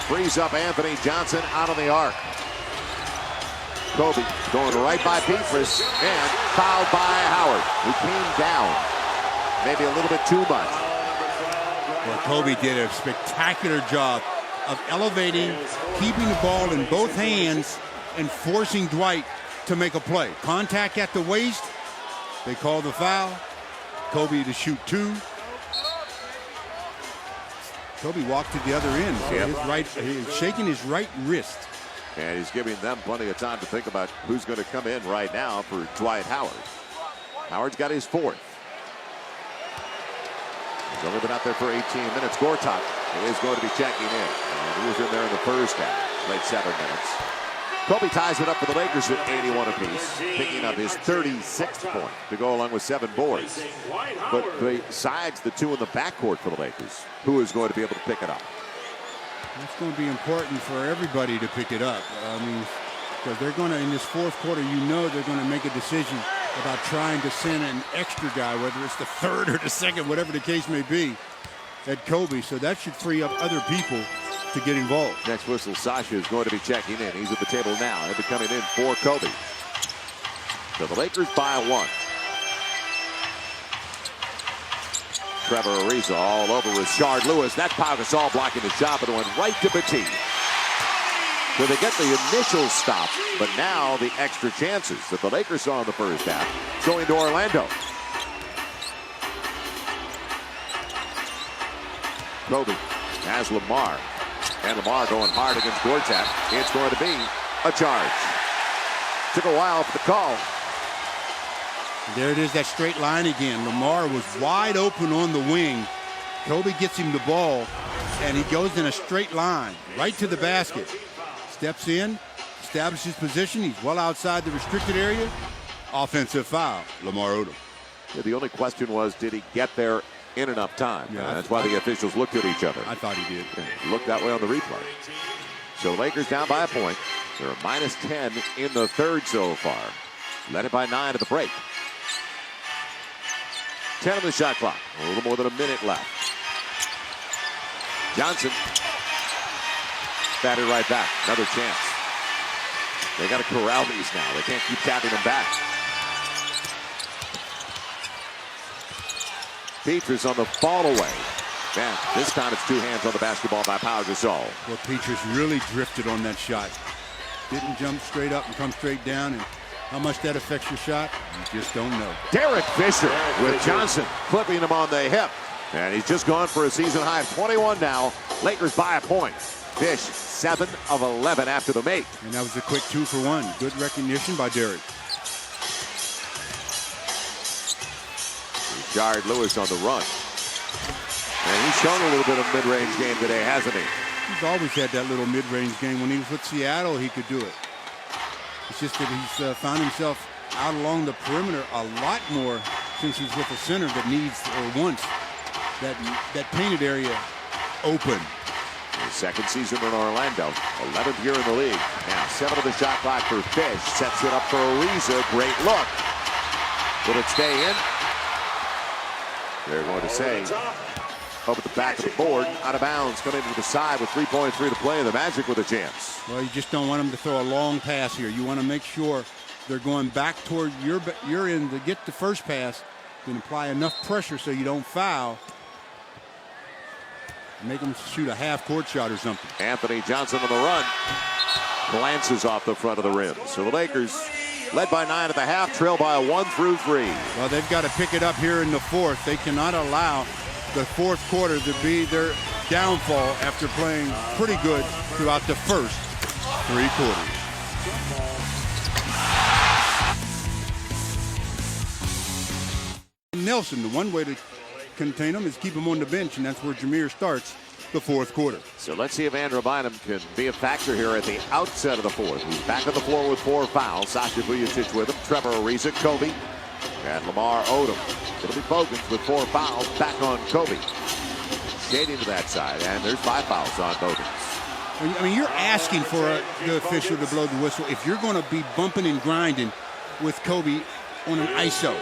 Frees up Anthony Johnson out on the arc. Kobe going right by Petrus and fouled by Howard, who came down maybe a little bit too much. Well, Kobe did a spectacular job of elevating, keeping the ball in both hands, and forcing Dwight to make a play. Contact at the waist. They call the foul. Kobe to shoot 2. Kobe walked to the other end. So he's shaking his right wrist. And he's giving them plenty of time to think about who's going to come in right now for Dwight Howard. Howard's got his 4th. He's only been out there for 18 minutes. Gortat is going to be checking in. And he was in there in the first half. Played 7 minutes. Kobe ties it up for the Lakers at 81 apiece, picking up his 36th point to go along with 7 boards. But besides the 2 in the backcourt for the Lakers, who is going to be able to pick it up? It's going to be important for everybody to pick it up. I mean, because they're going to, in this fourth quarter, they're going to make a decision about trying to send an extra guy, whether it's the third or the second, whatever the case may be, at Kobe. So that should free up other people to get involved. Next whistle, Sasha is going to be checking in. He's at the table now. He'll be coming in for Kobe. So the Lakers by 1. Trevor Ariza all over Rashard Lewis. That's Pau Gasol blocking the shot, but it went right to Petit. So they get the initial stop, but now the extra chances that the Lakers saw in the first half going to Orlando. Kobe has Lamar. And Lamar going hard against Gortat. It's going to be a charge. Took a while for the call. There it is, that straight line again. Lamar was wide open on the wing. Kobe gets him the ball, and he goes in a straight line right to the basket. Steps in, establishes position. He's well outside the restricted area. Offensive foul, Lamar Odom. Yeah, the only question was, did he get there in enough time? Yeah, that's why the officials looked at each other. I thought he did. Looked that way on the replay. So Lakers down by a point. They're minus 10 in the third so far. Led it by 9 at the break. 10 on the shot clock. A little more than a minute left. Johnson. Batted right back. Another chance. They got to corral these now. They can't keep tapping them back. Petrus on the fall away. Man, this time it's 2 hands on the basketball by Pau Gasol. Well, Petrus really drifted on that shot. Didn't jump straight up and come straight down. And how much that affects your shot, you just don't know. Derek Fisher with Johnson clipping him on the hip. And he's just gone for a season high of 21 now. Lakers by a point. Fish 7 of 11 after the make. And that was a quick 2 for 1. Good recognition by Derek. Rashard Lewis on the run. And he's shown a little bit of mid-range game today, hasn't he? He's always had that little mid-range game. When he was with Seattle, he could do it. It's just that he's found himself out along the perimeter a lot more since he's with a center that needs or wants that painted area open. His second season in Orlando, 11th year in the league. Now 7 of the shot clock for Fish. Sets it up for Ariza. Great look. Will it stay in? They're going to say up at the back of the board, out of bounds, coming to the side with 3.3 to play. The Magic with a chance. Well, you just don't want them to throw a long pass here. You want to make sure they're going back toward your end to get the first pass, then apply enough pressure so you don't foul. Make them shoot a half-court shot or something. Anthony Johnson on the run. Glances off the front of the rim. So the Lakers led by 9 at the half, trail by a 1 through 3. Well, they've got to pick it up here in the fourth. They cannot allow the fourth quarter to be their downfall after playing pretty good throughout the first 3 quarters. Nelson, the one way to contain him is keep him on the bench, and that's where Jameer starts the 4th quarter. So let's see if Andrew Bynum can be a factor here at the outset of the 4th. He's back on the floor with 4 fouls. Sasha Vujacic with him, Trevor Ariza, Kobe, and Lamar Odom. It'll be Bogans with 4 fouls back on Kobe. Skating to that side, and there's 5 fouls on Bogans. I mean, you're asking for the official to blow the whistle if you're going to be bumping and grinding with Kobe on an ISO.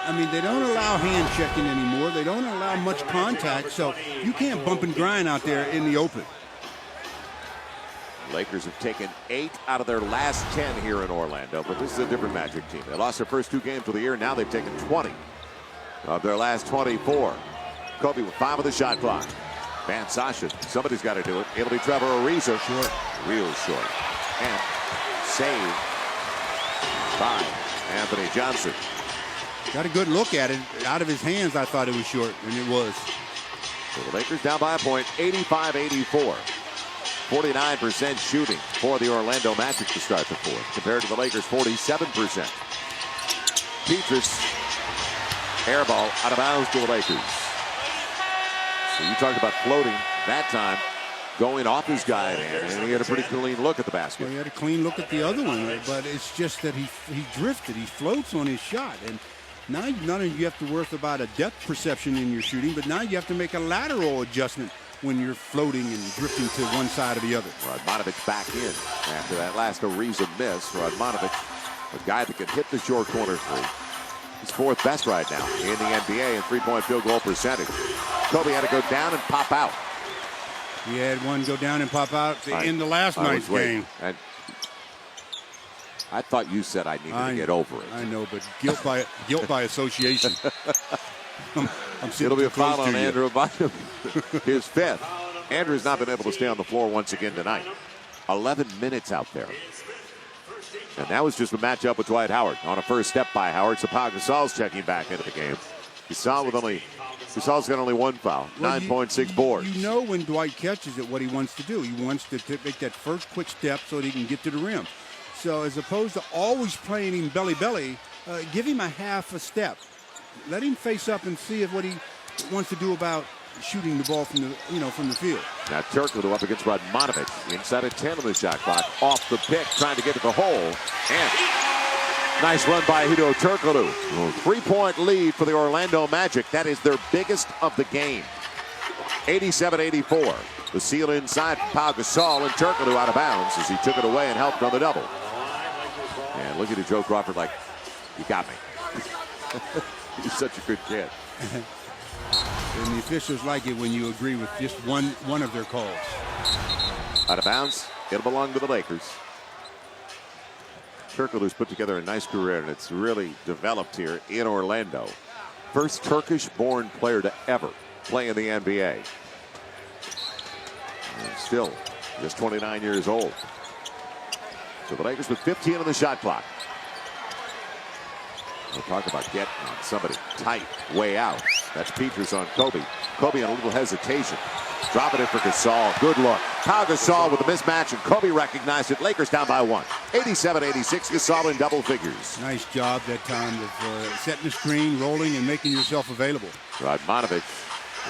I mean, they don't allow hand checking anymore. They don't allow much contact, so you can't bump and grind out there in the open. Lakers have taken 8 out of their last 10 here in Orlando, but this is a different Magic team. They lost their first 2 games of the year. Now they've taken 20 of their last 24. Kobe with 5 of the shot clock. Man, Sasha, somebody's got to do it. It'll be Trevor Ariza. Short. Real short. And saved by Anthony Johnson. Got a good look at it. Out of his hands, I thought it was short, and it was. So the Lakers down by a point, 85-84. 49% shooting for the Orlando Magic to start the 4th, compared to the Lakers' 47%. Petrus, air ball out of bounds to the Lakers. So you talked about floating that time, going off his guy, and he had a pretty clean look at the basket. Well, he had a clean look at the other one, but it's just that he drifted. He floats on his shot, and now not only you have to worry about a depth perception in your shooting, but now you have to make a lateral adjustment when you're floating and drifting to one side or the other. Radmanovic back in after that last Ariza miss. Radmanovic, a guy that can hit the short corner 3. He's 4th best right now in the NBA in 3-point field goal percentage. Kobe had to go down and pop out. He had one go down and pop out in the last night's game. And I thought you said I needed to get over it. I know, but guilt by association. It'll be a foul on Andrew Bynum, his 5th. Andrew's not been able to stay on the floor once again tonight. 11 minutes out there. And that was just a matchup with Dwight Howard on a first step by Howard. So Pau Gasol's checking back into the game. Gasol's got only 1 foul, 9.6 boards. You know when Dwight catches it, what he wants to do. He wants to make that first quick step so that he can get to the rim. So as opposed to always playing him belly, give him a half a step. Let him face up and see what he wants to do about shooting the ball from the field. Now Türkoğlu up against Radmanovic. Inside of 10 on the shot clock. Off the pick, trying to get to the hole. And nice run by Hedo Türkoğlu. 3-point lead for the Orlando Magic. That is their biggest of the game. 87-84. The seal inside for Pau Gasol, and Türkoğlu out of bounds as he took it away and helped on the double. And look at Joe Crawford like, you got me. He's such a good kid. And the officials like it when you agree with just one of their calls. Out of bounds. It'll belong to the Lakers. Türkoğlu's put together a nice career, and it's really developed here in Orlando. First Turkish-born player to ever play in the NBA. And still just 29 years old. So the Lakers with 15 on the shot clock. We'll talk about getting somebody tight way out. That's Petrus on Kobe. Kobe on a little hesitation. Dropping it for Gasol. Good look. Pau Gasol with a mismatch, and Kobe recognized it. Lakers down by 1. 87-86. Gasol in double figures. Nice job that time of setting the screen, rolling, and making yourself available. Radmanovic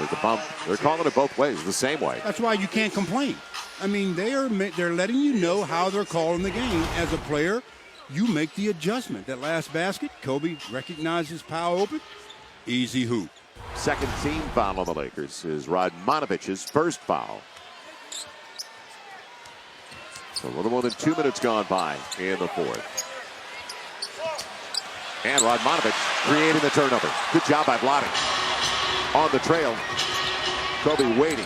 with the bump. They're calling it both ways, the same way. That's why you can't complain. I mean, they're letting you know how they're calling the game. As a player, you make the adjustment. That last basket, Kobe recognizes Pau open. Easy hoop. Second team foul on the Lakers is Radmanovic's first foul. So a little more than 2 minutes gone by in the 4th. And Radmanovic creating the turnover. Good job by Blotting. On the trail, Kobe waiting.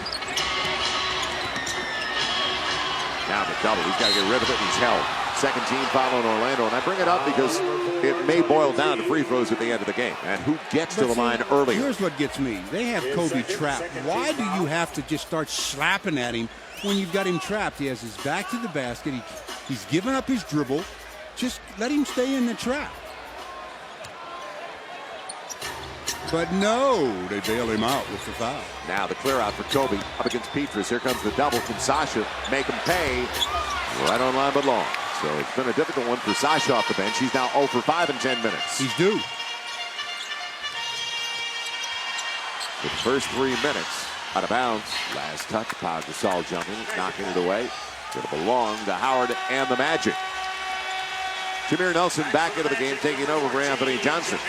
Now the double. He's got to get rid of it. He's held. Second team foul on Orlando. And I bring it up because it may boil down to free throws at the end of the game. And who gets to the line earlier? Here's what gets me. They have Kobe trapped. Why do you have to just start slapping at him when you've got him trapped? He has his back to the basket. He's given up his dribble. Just let him stay in the trap. But no, they bail him out with the foul. Now the clear out for Kobe up against Petrus. Here comes the double from Sasha. Make him pay. Right on line but long. So it's been a difficult one for Sasha off the bench. He's now 0 for 5 in 10 minutes. He's due. The first 3 minutes out of bounds. Last touch. Pau Gasol jumping, knocking it away. It'll belong to Howard and the Magic. Jameer Nelson back into the game, taking over for Anthony Johnson.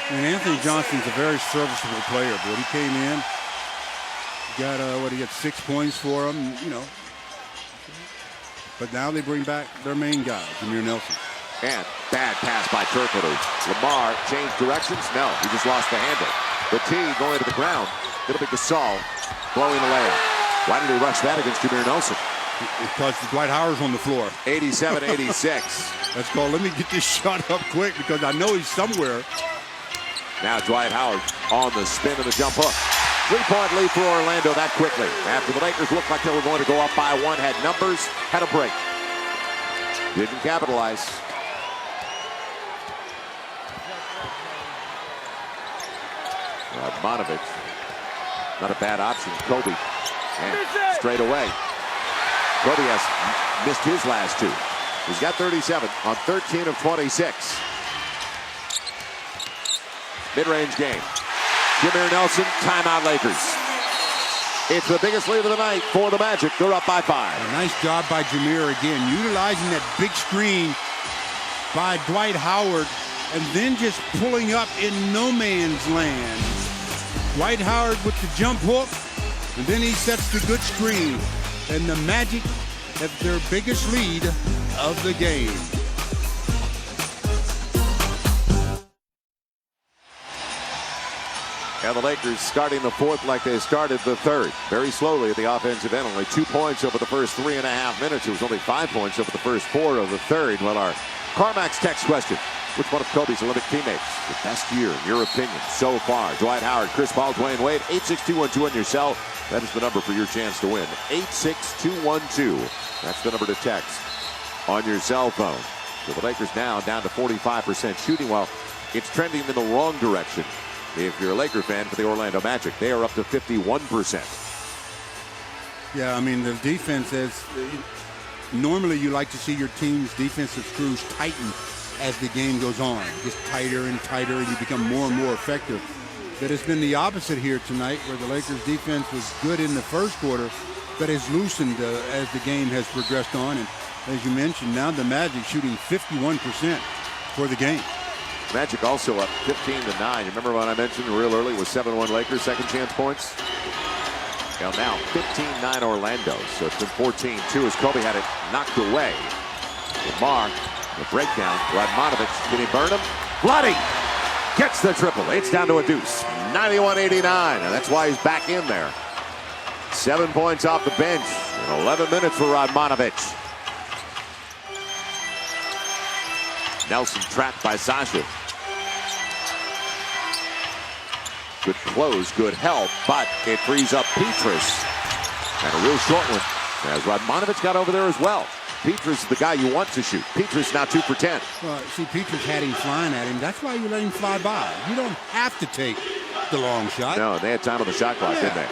And Anthony Johnson's a very serviceable player, but he came in, he got 6 points for him, you know. But now they bring back their main guy, Jameer Nelson. And bad pass by Türkoğlu. Lamar changed directions. No, he just lost the handle. The tee going to the ground. It'll be Gasol blowing the layup. Why did he rush that against Jameer Nelson? Because Dwight Howard's on the floor. 87-86. Let's go. Let me get this shot up quick because I know he's somewhere. Now Dwight Howard on the spin of the jump hook. 3-point lead for Orlando that quickly. After the Lakers looked like they were going to go up by 1, had numbers, had a break. Didn't capitalize. Radmanovic, not a bad option. Kobe, and straight away. Kobe has missed his last 2. He's got 37 on 13 of 26. Mid-range game. Jameer Nelson, timeout Lakers. It's the biggest lead of the night for the Magic. They're up by 5. A nice job by Jameer again, utilizing that big screen by Dwight Howard and then just pulling up in no man's land. Dwight Howard with the jump hook, and then he sets the good screen. And the Magic have their biggest lead of the game. And the Lakers starting the 4th like they started the 3rd. Very slowly at the offensive end. Only 2 points over the first 3.5 minutes. It was only 5 points over the first 4 of the 3rd. Well, our Carmack's text question. Which one of Kobe's Olympic teammates? The best year, in your opinion, so far? Dwight Howard, Chris Paul, Dwayne Wade. 86212 on your cell. That is the number for your chance to win. 86212. That's the number to text on your cell phone. So the Lakers now down to 45% shooting. Well, it's trending in the wrong direction. If you're a Laker fan for the Orlando Magic, they are up to 51%. Yeah, I mean, the defense is normally you like to see your team's defensive screws tighten as the game goes on. Just tighter and tighter, and you become more and more effective. But it's been the opposite here tonight, where the Lakers defense was good in the first quarter, but has loosened as the game has progressed on. And as you mentioned, now the Magic shooting 51% for the game. Magic also up 15-9. Remember when I mentioned real early was 7-1 Lakers second chance points? Well, now 15-9 Orlando. So it's been 14-2 as Kobe had it knocked away. Lamar, the breakdown. Radmanovic, can he burn him? Bloody gets the triple. It's down to a deuce. 91-89. And that's why he's back in there. 7 points off the bench in 11 minutes for Radmanovic. Nelson trapped by Sasha. Good close, good help, but it frees up Petrus. And a real short one as Radmanovic got over there as well. Petrus is the guy you want to shoot. Petrus now 2 for 10. Well, see, Petrus had him flying at him. That's why you let him fly by. You don't have to take the long shot. No, they had time on the shot clock, didn't they?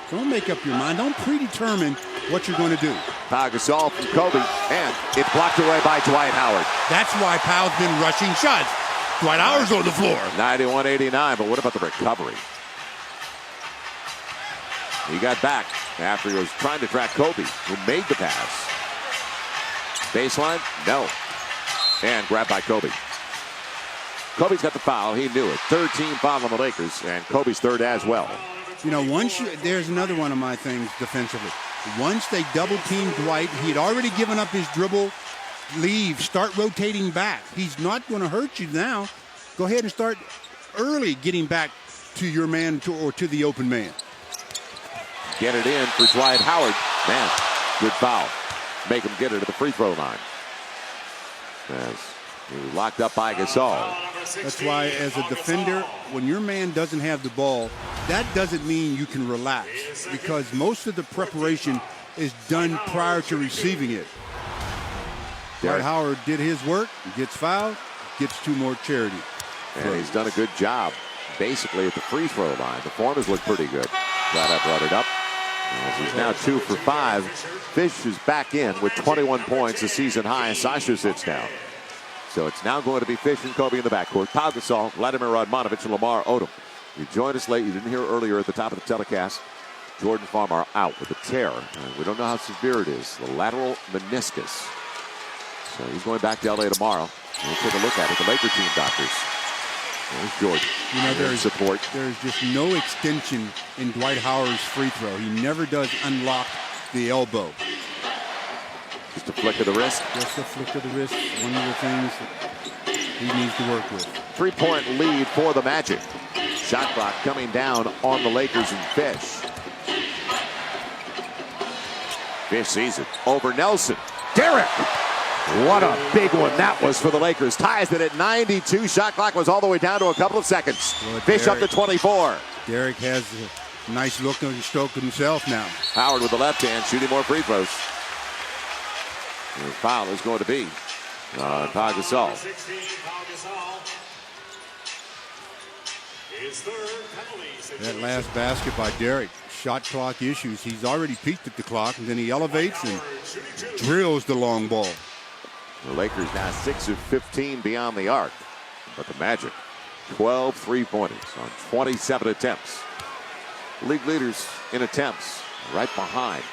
Don't make up your mind. Don't predetermine what you're going to do. Pau Gasol from Kobe, and it's blocked away by Dwight Howard. That's why Pau's been rushing shots. Dwight Howard's on the floor. 91-89, but what about the recovery? He got back after he was trying to track Kobe, who made the pass. Baseline? No. And grabbed by Kobe. Kobe's got the foul. He knew it. 3rd team foul on the Lakers, and Kobe's 3rd as well. You know, there's another one of my things defensively. Once they double-teamed Dwight, he had already given up his dribble. Leave, start rotating back. He's not going to hurt you now. Go ahead and start early getting back to your man or to the open man. Get it in for Dwight Howard. Man, good foul. Make him get it to the free throw line. As he was locked up by Gasol. That's why, as a defender, when your man doesn't have the ball, that doesn't mean you can relax, because most of the preparation is done prior to receiving it. Dwight Howard did his work, gets fouled, gets 2 more charity. And he's done a good job basically at the free throw line. The form has looked pretty good. Glad I brought it up. As he's now 2 for 5. Fish is back in with 21 points, a season high. Sasha sits down. So it's now going to be Fish and Kobe in the backcourt. Pau Gasol, Vladimir Radmanovich, and Lamar Odom. You joined us late. You didn't hear earlier at the top of the telecast. Jordan Farmar out with a tear. We don't know how severe it is. The lateral meniscus. So he's going back to L.A. tomorrow. We'll take a look at it. The Laker team doctors. There's Jordan. You know, there's support. There's just no extension in Dwight Howard's free throw. He never does unlock the elbow. Just a flick of the wrist. Just a flick of the wrist. One of the things that he needs to work with. 3-point lead for the Magic. Shot clock coming down on the Lakers and Fish. Fish sees it. Over Nelson. Derek! What a big one that was for the Lakers. Ties it at 92. Shot clock was all the way down to a couple of seconds. Well, Fish up to 24. Derek has a nice look on his stroke himself now. Howard with the left hand shooting more free throws. The foul is going to be Pau Gasol. 16, Pau Gasol. His third penalty. That last basket by Derek, shot clock issues. He's already peaked at the clock, and then he elevates and drills the long ball. The Lakers now 6 of 15 beyond the arc. But the Magic, 12 3-pointers on 27 attempts. League leaders in attempts, right behind.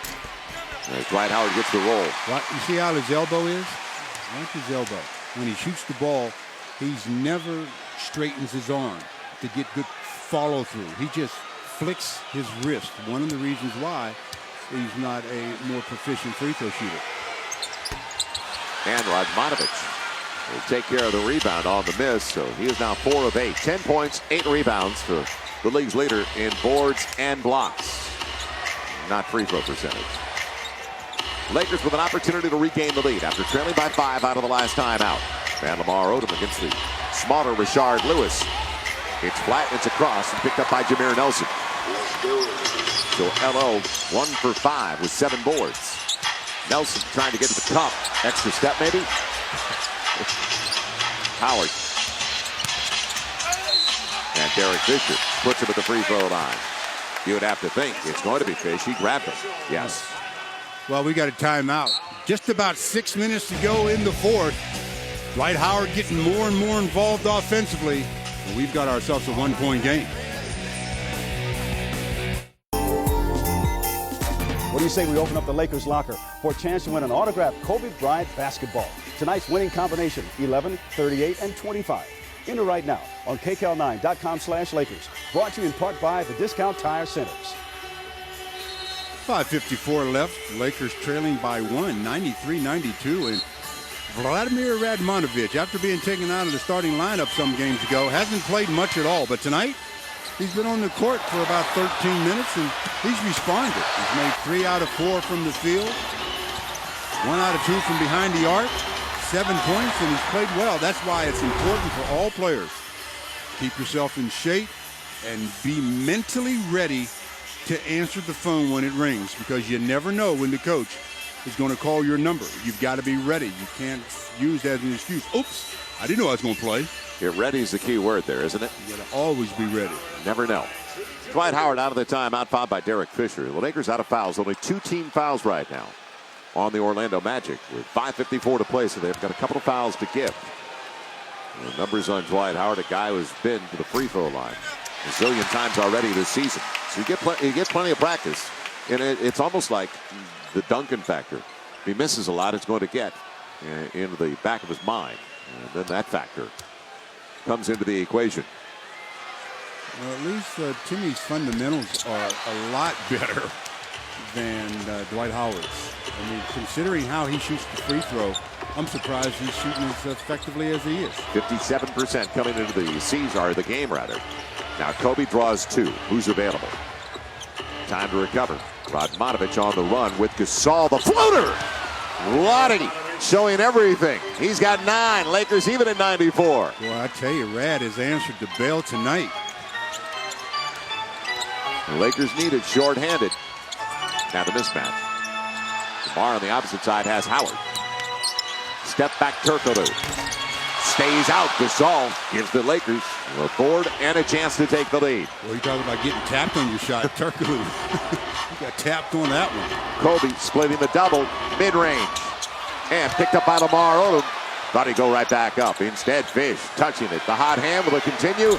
As Dwight Howard gets the roll. You see how his elbow is? Watch his elbow. When he shoots the ball, he's never straightens his arm to get good follow through. He just flicks his wrist. One of the reasons why he's not a more proficient free throw shooter. And Radmanovich will take care of the rebound on the miss. So he is now 4 of 8. 10 points, 8 rebounds for the league's leader in boards and blocks. Not free throw percentage. Lakers with an opportunity to regain the lead after trailing by 5 out of the last time out. And Lamar Odom against the smaller Rashard Lewis. It's flat, it's across, and picked up by Jameer Nelson. So LO 1 for 5 with 7 boards. Nelson trying to get to the cup. Extra step maybe. Howard. And Derek Fisher puts him at the free throw line. You would have to think it's going to be Fish. He grabbed him. Yes. Well, we got a timeout. Just about 6 minutes to go in the fourth. Dwight Howard getting more and more involved offensively. And we've got ourselves a 1-point game. What do you say we open up the Lakers locker for a chance to win an autographed Kobe Bryant basketball? Tonight's winning combination, 11, 38, and 25. Enter right now on KCAL9.com/Lakers. Brought to you in part by the Discount Tire Centers. 5:54 left. Lakers trailing by 1, 93-92. And Vladimir Radmanovich, after being taken out of the starting lineup some games ago, hasn't played much at all. But tonight, he's been on the court for about 13 minutes, and he's responded. He's made 3 out of 4 from the field, 1 out of 2 from behind the arc, 7 points, and he's played well. That's why it's important for all players. Keep yourself in shape and be mentally ready to answer the phone when it rings, because you never know when the coach is going to call your number. You've got to be ready. You can't use that as an excuse. Oops, I didn't know I was going to play. Get ready is the key word there, isn't it? You got to always be ready. Never know. Dwight Howard out of the timeout, fouled by Derek Fisher. The Lakers out of fouls. Only 2 team fouls right now on the Orlando Magic with 5:54 to play, so they've got a couple of fouls to give. The numbers on Dwight Howard, a guy who's been to the free throw line a zillion times already this season. So you get plenty of practice, and it's almost like the Duncan factor. If he misses a lot, it's going to get into the back of his mind, and then that factor comes into the equation. Well, at least Timmy's fundamentals are a lot better than Dwight Howard's. I mean, considering how he shoots the free throw, I'm surprised he's shooting as effectively as he is. 57% coming into the game rather. Now Kobe draws 2. Who's available? Time to recover. Radmanovich on the run with Gasol, the floater. Lottie showing everything. He's got 9. Lakers even at 94. Well, I tell you, Rad has answered the bell tonight. The Lakers need it short-handed. Now the mismatch. Lamar on the opposite side has Howard. Step back Türkoğlu. Stays out. Gasol gives the Lakers A board and a chance to take the lead. Well, you're talking about getting tapped on your shot. Türkoğlu, you got tapped on that one. Kobe splitting the double, mid-range. And picked up by Lamar Odom. Thought he'd go right back up. Instead, Fish touching it. The hot hand will continue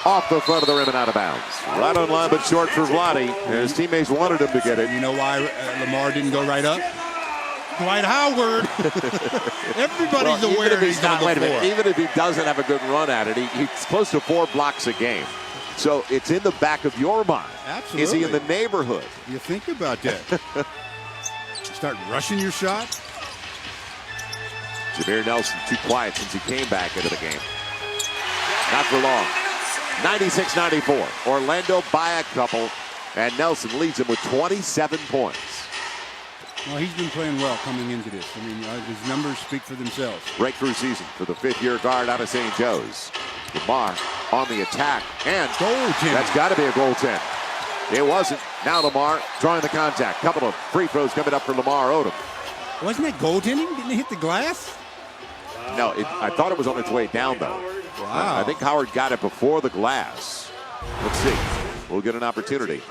off the front of the rim and out of bounds. Right on line, but short for Vlade. His teammates wanted him to get it. You know why Lamar didn't go right up? Dwight Howard. Everybody's aware he's not. Wait a minute. Even if he doesn't have a good run at it, he's close to 4 blocks a game. So it's in the back of your mind. Absolutely. Is he in the neighborhood? You think about that. You start rushing your shot. Jameer Nelson too quiet since he came back into the game. Not for long. 96-94. Orlando by a couple, and Nelson leads him with 27 points. Well, he's been playing well coming into this. I mean, his numbers speak for themselves. Breakthrough season for the 5th-year guard out of St. Joe's. Lamar on the attack, and goaltending. That's got to be a goaltend. It wasn't. Now Lamar drawing the contact. Couple of free throws coming up for Lamar Odom. Wasn't that goaltending? Didn't it hit the glass? No, I thought it was on its way down, though. Wow. I think Howard got it before the glass. Let's see. We'll get an opportunity.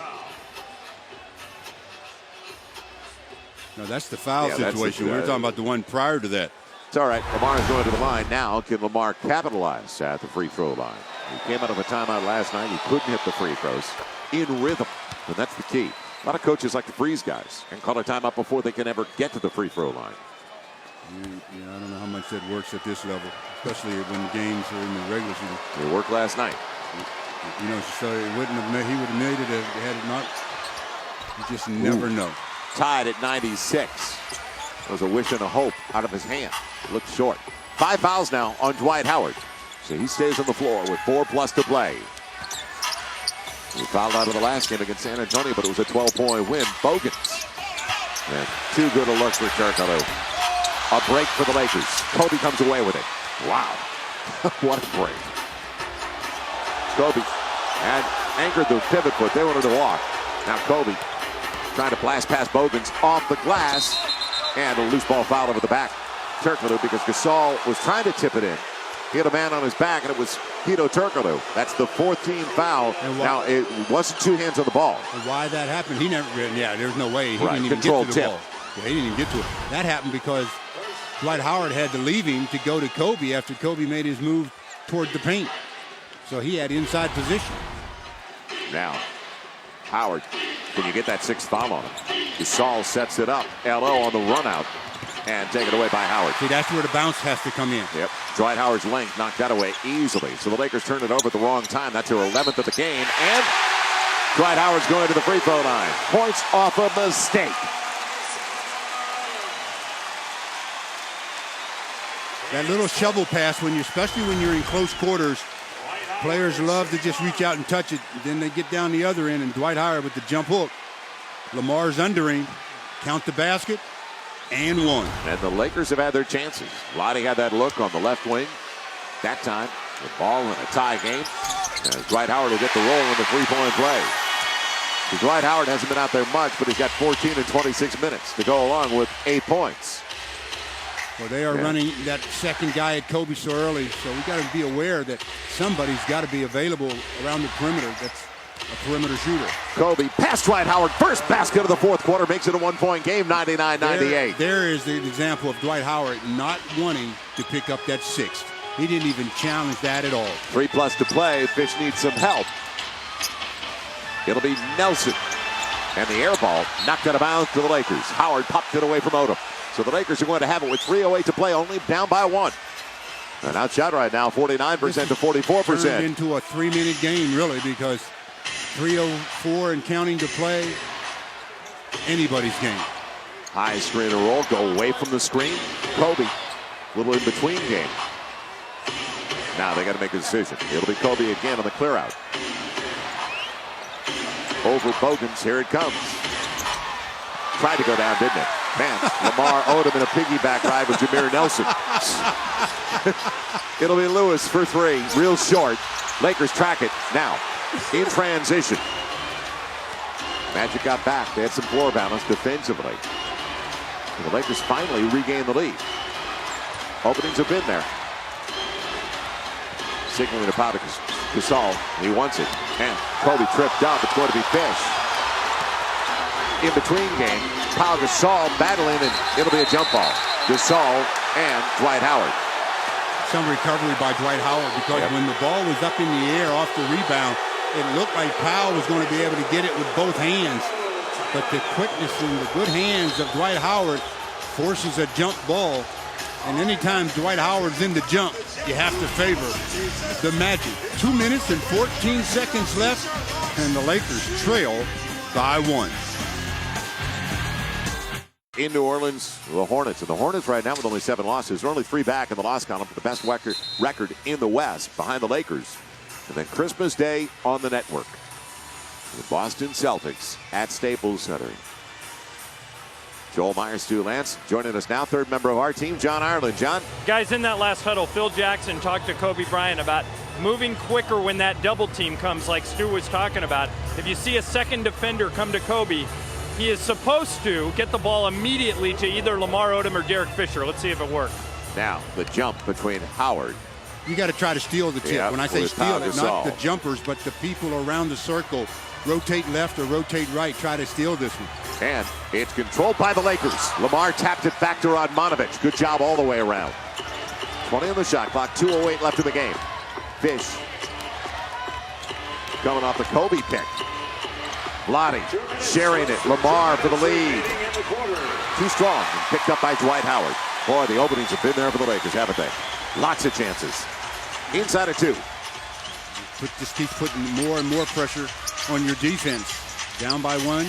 No, that's the foul Yeah, that's situation. the, We were talking about the one prior to that. It's all right. Lamar is going to the line now. Can Lamar capitalize at the free throw line? He came out of a timeout last night. He couldn't hit the free throws in rhythm, and that's the key. A lot of coaches like to freeze guys and call a timeout before they can ever get to the free throw line. I don't know how much that works at this level, especially when the games are in the regular season. It worked last night. You know, so it wouldn't have made, he would have made it if had it not. You just never know. Tied at 96. It was a wish and a hope out of his hand. It looked short. 5 fouls now on Dwight Howard. So he stays on the floor with 4+ to play. He fouled out of the last game against San Antonio, but it was a 12-point win. Bogans. And too good a look for Türkoğlu. A break for the Lakers. Kobe comes away with it. Wow. What a break. Kobe and anchored the pivot foot. They wanted to walk. Now Kobe trying to blast past Bogans off the glass. And a loose ball foul over the back. Türkoğlu, because Gasol was trying to tip it in. He had a man on his back, and it was Hedo Türkoğlu. That's the 4th-team foul. Now, it wasn't 2 hands on the ball. And why that happened, he never, there's no way. He Right. didn't even Control get to the tip. ball. Yeah, he didn't even get to it. That happened because Dwight Howard had to leave him to go to Kobe after Kobe made his move toward the paint. So he had inside position. Now, Howard, can you get that 6th foul on him? Gasol sets it up. LO on the run out. And taken away by Howard. See, that's where the bounce has to come in. Yep. Dwight Howard's length knocked that away easily. So the Lakers turn it over at the wrong time. That's their 11th of the game. And Dwight Howard's going to the free throw line. Points off a mistake. That little shovel pass, especially when you're in close quarters, players love to just reach out and touch it. Then they get down the other end, and Dwight Howard with the jump hook. Lamar's under him. Count the basket. And one. And the Lakers have had their chances. Lottie had that look on the left wing. That time, the ball in a tie game. And Dwight Howard will get the roll in the 3-point play. So Dwight Howard hasn't been out there much, but he's got 14 and 26 minutes to go along with 8 points. Well, they are running that second guy at Kobe so early, so we got to be aware that somebody's got to be available around the perimeter. That's a perimeter shooter. Kobe past Dwight Howard. First basket of the 4th quarter makes it a 1-point game, 99-98. There is the example of Dwight Howard not wanting to pick up that 6th. He didn't even challenge that at all. 3+ to play. Fish needs some help. It'll be Nelson. And the air ball knocked out of bounds to the Lakers. Howard popped it away from Odom. So the Lakers are going to have it with 3:08 to play, only down by 1. And outshot right now, 49% to 44%. Turned into a 3-minute game, really, because 3:04 and counting to play, anybody's game. High screen and roll, go away from the screen. Kobe, little in between game. Now they got to make a decision. It'll be Kobe again on the clear out. Over Bogans, here it comes. Tried to go down, didn't it? Man, Lamar Odom in a piggyback ride with Jameer Nelson. It'll be Lewis for 3, real short. Lakers track it now. In transition. Magic got back. They had some floor balance defensively. And the Lakers finally regained the lead. Openings have been there. Signaling to Pau Gasol, he wants it. And Kobe tripped up. It's going to be Fish. In between game, Pau Gasol battling, and it'll be a jump ball. Gasol and Dwight Howard. Some recovery by Dwight Howard, because when the ball was up in the air off the rebound, it looked like Pau was going to be able to get it with both hands. But the quickness and the good hands of Dwight Howard forces a jump ball. And anytime Dwight Howard's in the jump, you have to favor the Magic. 2 minutes and 14 seconds left, and the Lakers trail by 1. In New Orleans, the Hornets. And the Hornets right now with only 7 losses. They're only 3 back in the loss column for the best record in the West, behind the Lakers. And then Christmas Day on the network. The Boston Celtics at Staples Center. Joel Myers, Stu Lance joining us now. Third member of our team, John Ireland. John? Guys, in that last huddle, Phil Jackson talked to Kobe Bryant about moving quicker when that double team comes, like Stu was talking about. If you see a second defender come to Kobe, he is supposed to get the ball immediately to either Lamar Odom or Derek Fisher. Let's see if it works. Now, the jump between Howard. You got to try to steal the tip. When I say steal it, not the jumpers, but the people around the circle. Rotate left or rotate right. Try to steal this one. And it's controlled by the Lakers. Lamar tapped it back to Radmanovic. Good job all the way around. 20 on the shot clock. 2:08 left in the game. Fish coming off the Kobe pick. Lottie sharing it. Lamar for the lead. Too strong and picked up by Dwight Howard. Boy, the openings have been there for the Lakers, haven't they? Lots of chances. Inside of 2. Just keep putting more and more pressure on your defense. Down by 1.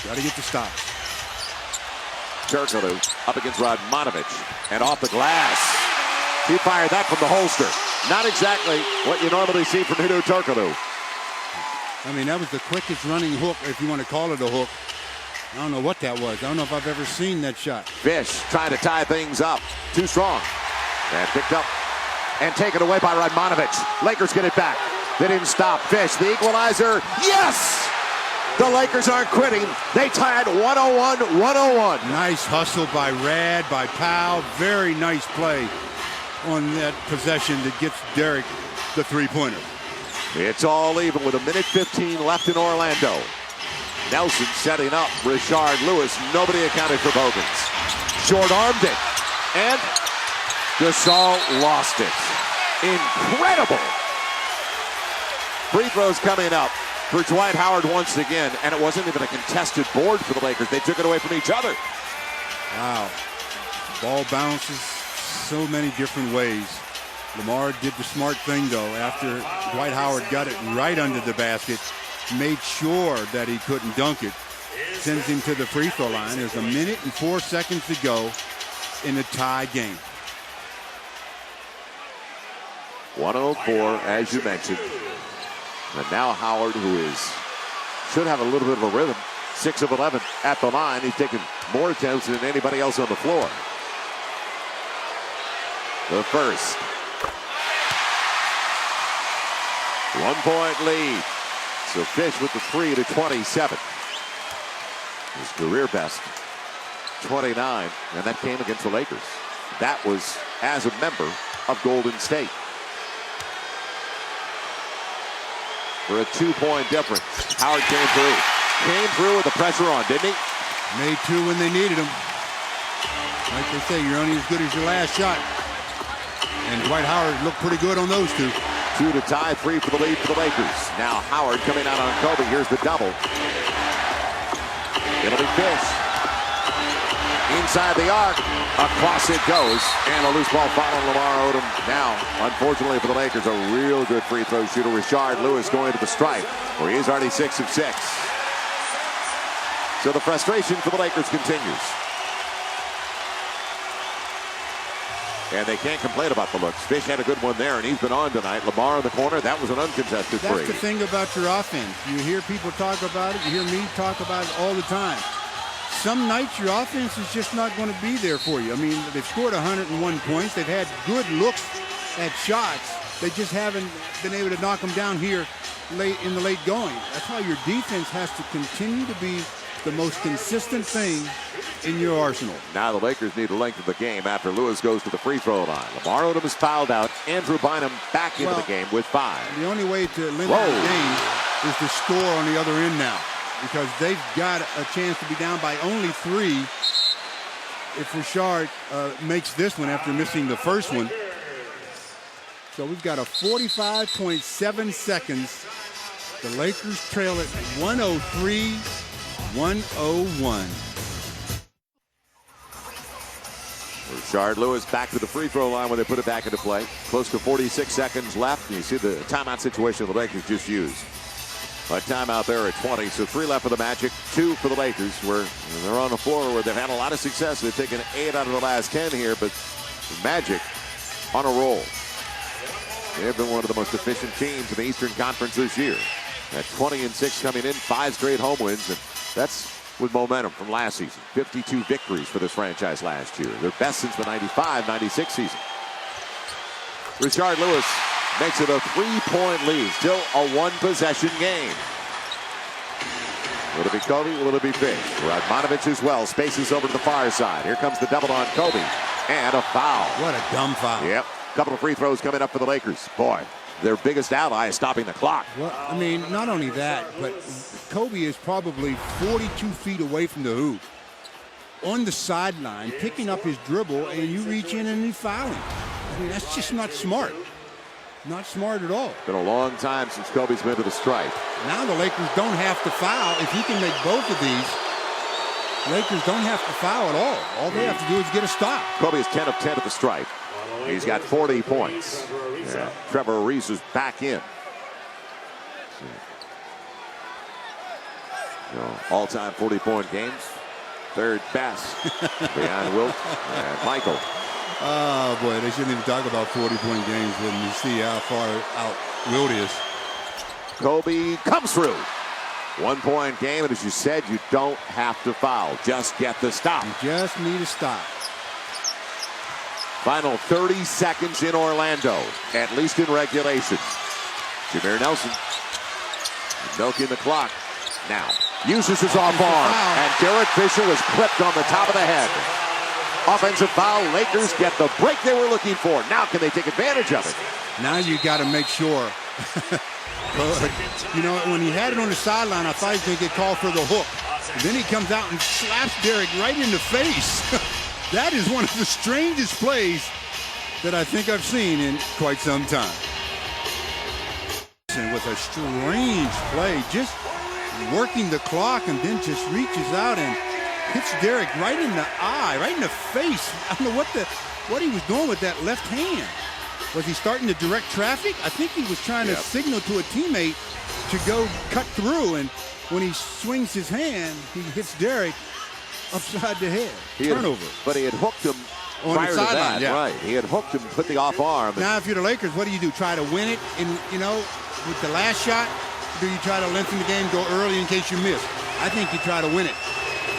Got to get the stops. Türkoğlu up against Radmanovic and off the glass. He fired that from the holster. Not exactly what you normally see from Hedo Türkoğlu. I mean, that was the quickest running hook, if you want to call it a hook. I don't know what that was. I don't know if I've ever seen that shot. Fish trying to tie things up. Too strong. And picked up and taken away by Radmanovic. Lakers get it back. They didn't stop. Fish, the equalizer. Yes! The Lakers aren't quitting. They tied 101-101. Nice hustle by Rad, by Pau. Very nice play on that possession that gets Derek the three-pointer. It's all even with 1:15 left in Orlando. Nelson setting up Rashard Lewis. Nobody accounted for Bogans. Short-armed it. And Gasol lost it. Incredible. Free throws coming up for Dwight Howard once again. And it wasn't even a contested board for the Lakers. They took it away from each other. Wow. Ball bounces so many different ways. Lamar did the smart thing, though, after Dwight Howard got it right under the basket, made sure that he couldn't dunk it, sends him to the free throw line. There's 1 minute and 4 seconds to go in a tie game. 104, as you mentioned. And now Howard, who should have a little bit of a rhythm, 6 of 11 at the line. He's taken more attempts than anybody else on the floor. The first. 1-point lead. So Fish with the 3 to 27. His career best, 29, and that came against the Lakers. That was as a member of Golden State. For a 2-point difference. Howard came through. Came through with the pressure on, didn't he? Made 2 when they needed him. Like they say, you're only as good as your last shot. And Dwight Howard looked pretty good on those 2. 2 to tie, 3 for the lead for the Lakers. Now Howard coming out on Kobe. Here's the double. It'll be Fish. Inside the arc. Across it goes. And a loose ball following Lamar Odom. Now, unfortunately for the Lakers, a real good free throw shooter. Rashard Lewis going to the stripe, where he is already 6 of 6. So the frustration for the Lakers continues. And they can't complain about the looks. Fish had a good one there, and he's been on tonight. Lamar in the corner, that was an uncontested That's three. the thing about your offense. You hear people talk about it. You hear me talk about it all the time. Some nights your offense is just not going to be there for you. I mean, they've scored 101 points. They've had good looks at shots. They just haven't been able to knock them down here late in the late going. That's why your defense has to continue to be the most consistent thing in your arsenal. Now the Lakers need the length of the game after Lewis goes to the free throw line. Lamar Odom is fouled out. Andrew Bynum back into the game with 5. The only way to limit the game is to score on the other end now, because they've got a chance to be down by only 3 if Rashard makes this one after missing the first one. So we've got a 45.7 seconds. The Lakers trail it 103-101. Rashard Lewis back to the free throw line when they put it back into play. Close to 46 seconds left. And you see the timeout situation the Lakers just used. A timeout there at 20. So 3 left for the Magic, 2 for the Lakers, where they're on the floor where they've had a lot of success. They've taken 8 out of the last 10 here, but the Magic on a roll. They've been one of the most efficient teams in the Eastern Conference this year. At 20-6 coming in, 5 straight home wins, and that's with momentum from last season. 52 victories for this franchise last year. Their best since the 95-96 season. Rashard Lewis makes it a 3-point lead. Still a 1-possession game. Will it be Kobe? Will it be Fish? Radmanovich as well. Spaces over to the far side. Here comes the double on Kobe. And a foul. What a dumb foul. Yep. Couple of free throws coming up for the Lakers. Boy, their biggest ally is stopping the clock. Well, I mean, not only that, but Kobe is probably 42 feet away from the hoop, on the sideline, picking up his dribble, and you reach in and you foul him. I mean, that's just not smart. Not smart at all. Been a long time since Kobe's been to the stripe. Now the Lakers don't have to foul. If he can make both of these, Lakers don't have to foul at all. All they have to do is get a stop. Kobe is 10 of 10 at the stripe. He's got 40 points. Yeah. Trevor Reese is back in. All-time 40-point games. Third best behind Wilt and Michael. Oh, boy, they shouldn't even talk about 40-point games when you see how far out Wilt is. Kobe comes through. 1-point game, and as you said, you don't have to foul. Just get the stop. You just need a stop. Final 30 seconds in Orlando, at least in regulation. Jameer Nelson milking the clock. Now uses his off arm, and Derek Fisher was clipped on the top of the head. Offensive foul. Lakers get the break they were looking for. Now can they take advantage of it? Now you got to make sure. You know, when he had it on the sideline, I thought he was going to get called for the hook. And then he comes out and slaps Derek right in the face. That is one of the strangest plays that I think I've seen in quite some time. And with a strange play, just working the clock, and then just reaches out and hits Derek right in the eye, right in the face. I don't know what he was doing with that left hand. Was he starting to direct traffic? I think he was trying to signal to a teammate to go cut through, and when he swings his hand, he hits Derek upside the head. Turnover. But he had hooked him on prior the to sideline. that. Right. He had hooked him, put the off arm. Now, if you're the Lakers, what do? Try to win it, with the last shot? Or do you try to lengthen the game, go early in case you miss? I think you try to win it.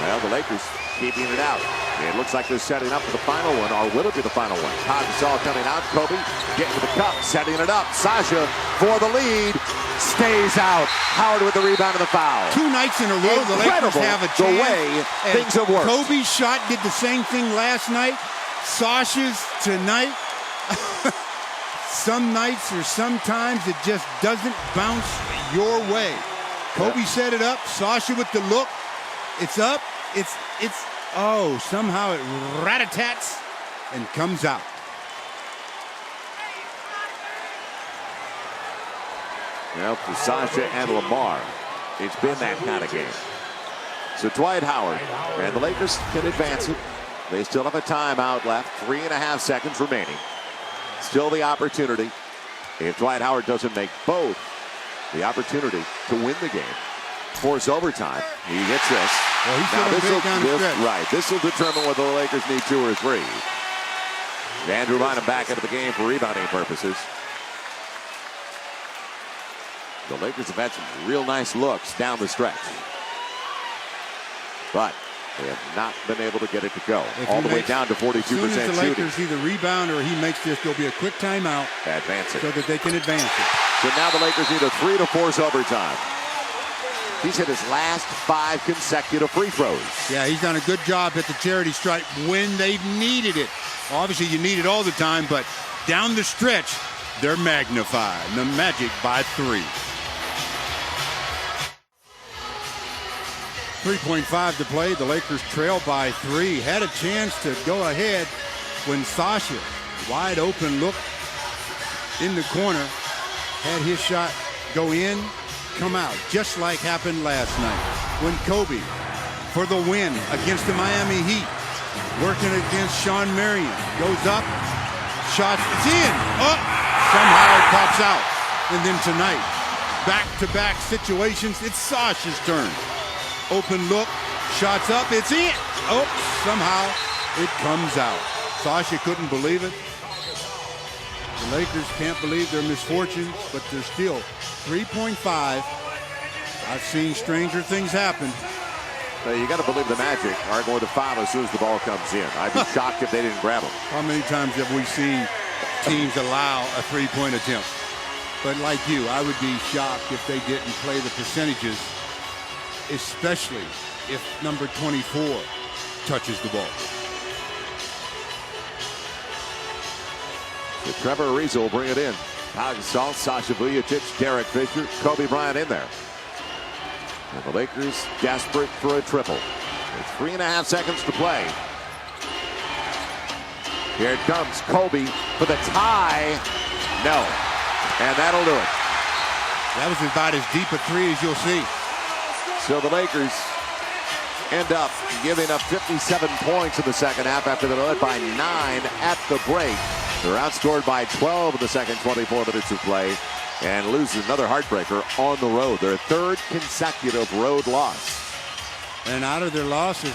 Well, the Lakers keeping it out. It looks like they're setting up for the final one, or will it be the final one? Pau Gasol coming out. Kobe getting to the cup, setting it up. Sasha for the lead. Stays out. Howard with the rebound and the foul. 2 nights in a row, the Lakers have a chance. The way things have worked. Kobe's shot did the same thing last night. Sasha's tonight. Some nights or sometimes it just doesn't bounce your way. Kobe set it up. Sasha with the look. It's up. Somehow it rat-a-tats and comes out. Well, for Sasha and Lamar, it's been that kind of game. So Dwight Howard, and the Lakers can advance it. They still have a timeout left, 3.5 seconds remaining. Still the opportunity, if Dwight Howard doesn't make both, the opportunity to win the game. Force overtime. He gets this. Well, This will determine whether the Lakers need 2 or 3. Andrew Bynum back into the game for rebounding purposes. The Lakers have had some real nice looks down the stretch, but they have not been able to get it to go. All the way down to 42% shooting. As soon as the Lakers either rebound or he makes this, there'll be a quick timeout. Advance it. So that they can advance it. So now the Lakers need a 3 to force overtime. He's hit his last 5 consecutive free throws. Yeah, he's done a good job at the charity stripe when they've needed it. Obviously, you need it all the time, but down the stretch, they're magnified. The Magic by 3. 3.5 to play. The Lakers trail by 3. Had a chance to go ahead when Sasha, wide open look in the corner, had his shot go in, come out, just like happened last night when Kobe, for the win against the Miami Heat, working against Sean Marion, goes up, shots, it's in, somehow it pops out. And then tonight, back-to-back situations, it's Sasha's turn. Open look, shots up, it's in. Somehow it comes out. Sasha couldn't believe it. The Lakers can't believe their misfortunes, but they're still 3.5. I've seen stranger things happen. You got to believe the Magic are going to foul as soon as the ball comes in. I'd be shocked if they didn't grab him. How many times have we seen teams allow a three-point attempt? But like you, I would be shocked if they didn't play the percentages, especially if number 24 touches the ball. So Trevor Ariza will bring it in. Pau Gasol, Sasha Vujacic, Derek Fisher, Kobe Bryant in there. And the Lakers desperate for a triple. With 3.5 seconds to play. Here it comes, Kobe for the tie. No. And that'll do it. That was about as deep a 3 as you'll see. So the Lakers end up giving up 57 points in the second half after they're led by 9 at the break. They're outscored by 12 in the second 24 minutes of play and loses another heartbreaker on the road. Their 3rd consecutive road loss. And out of their losses,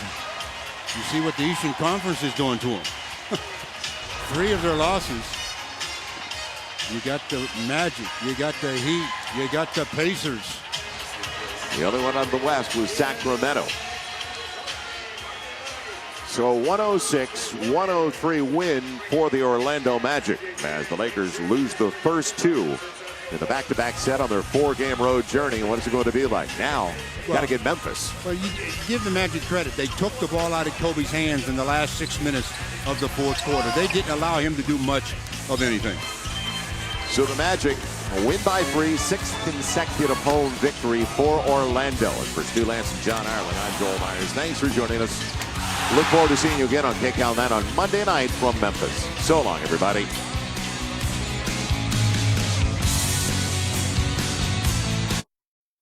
you see what the Eastern Conference is doing to them. 3 of their losses. You got the Magic, you got the Heat, you got the Pacers. The other one on the West was Sacramento. So 106-103 win for the Orlando Magic as the Lakers lose the first 2 in the back-to-back set on their 4-game road journey. What is it going to be like? Now, got to get Memphis. Well, you give the Magic credit. They took the ball out of Kobe's hands in the last 6 minutes of the fourth quarter. They didn't allow him to do much of anything. So the Magic win by 3, 6th consecutive home victory for Orlando. And for Stu Lance and John Ireland, I'm Joel Myers. Thanks for joining us. Look forward to seeing you again on KCAL 9 on Monday night from Memphis. So long, everybody.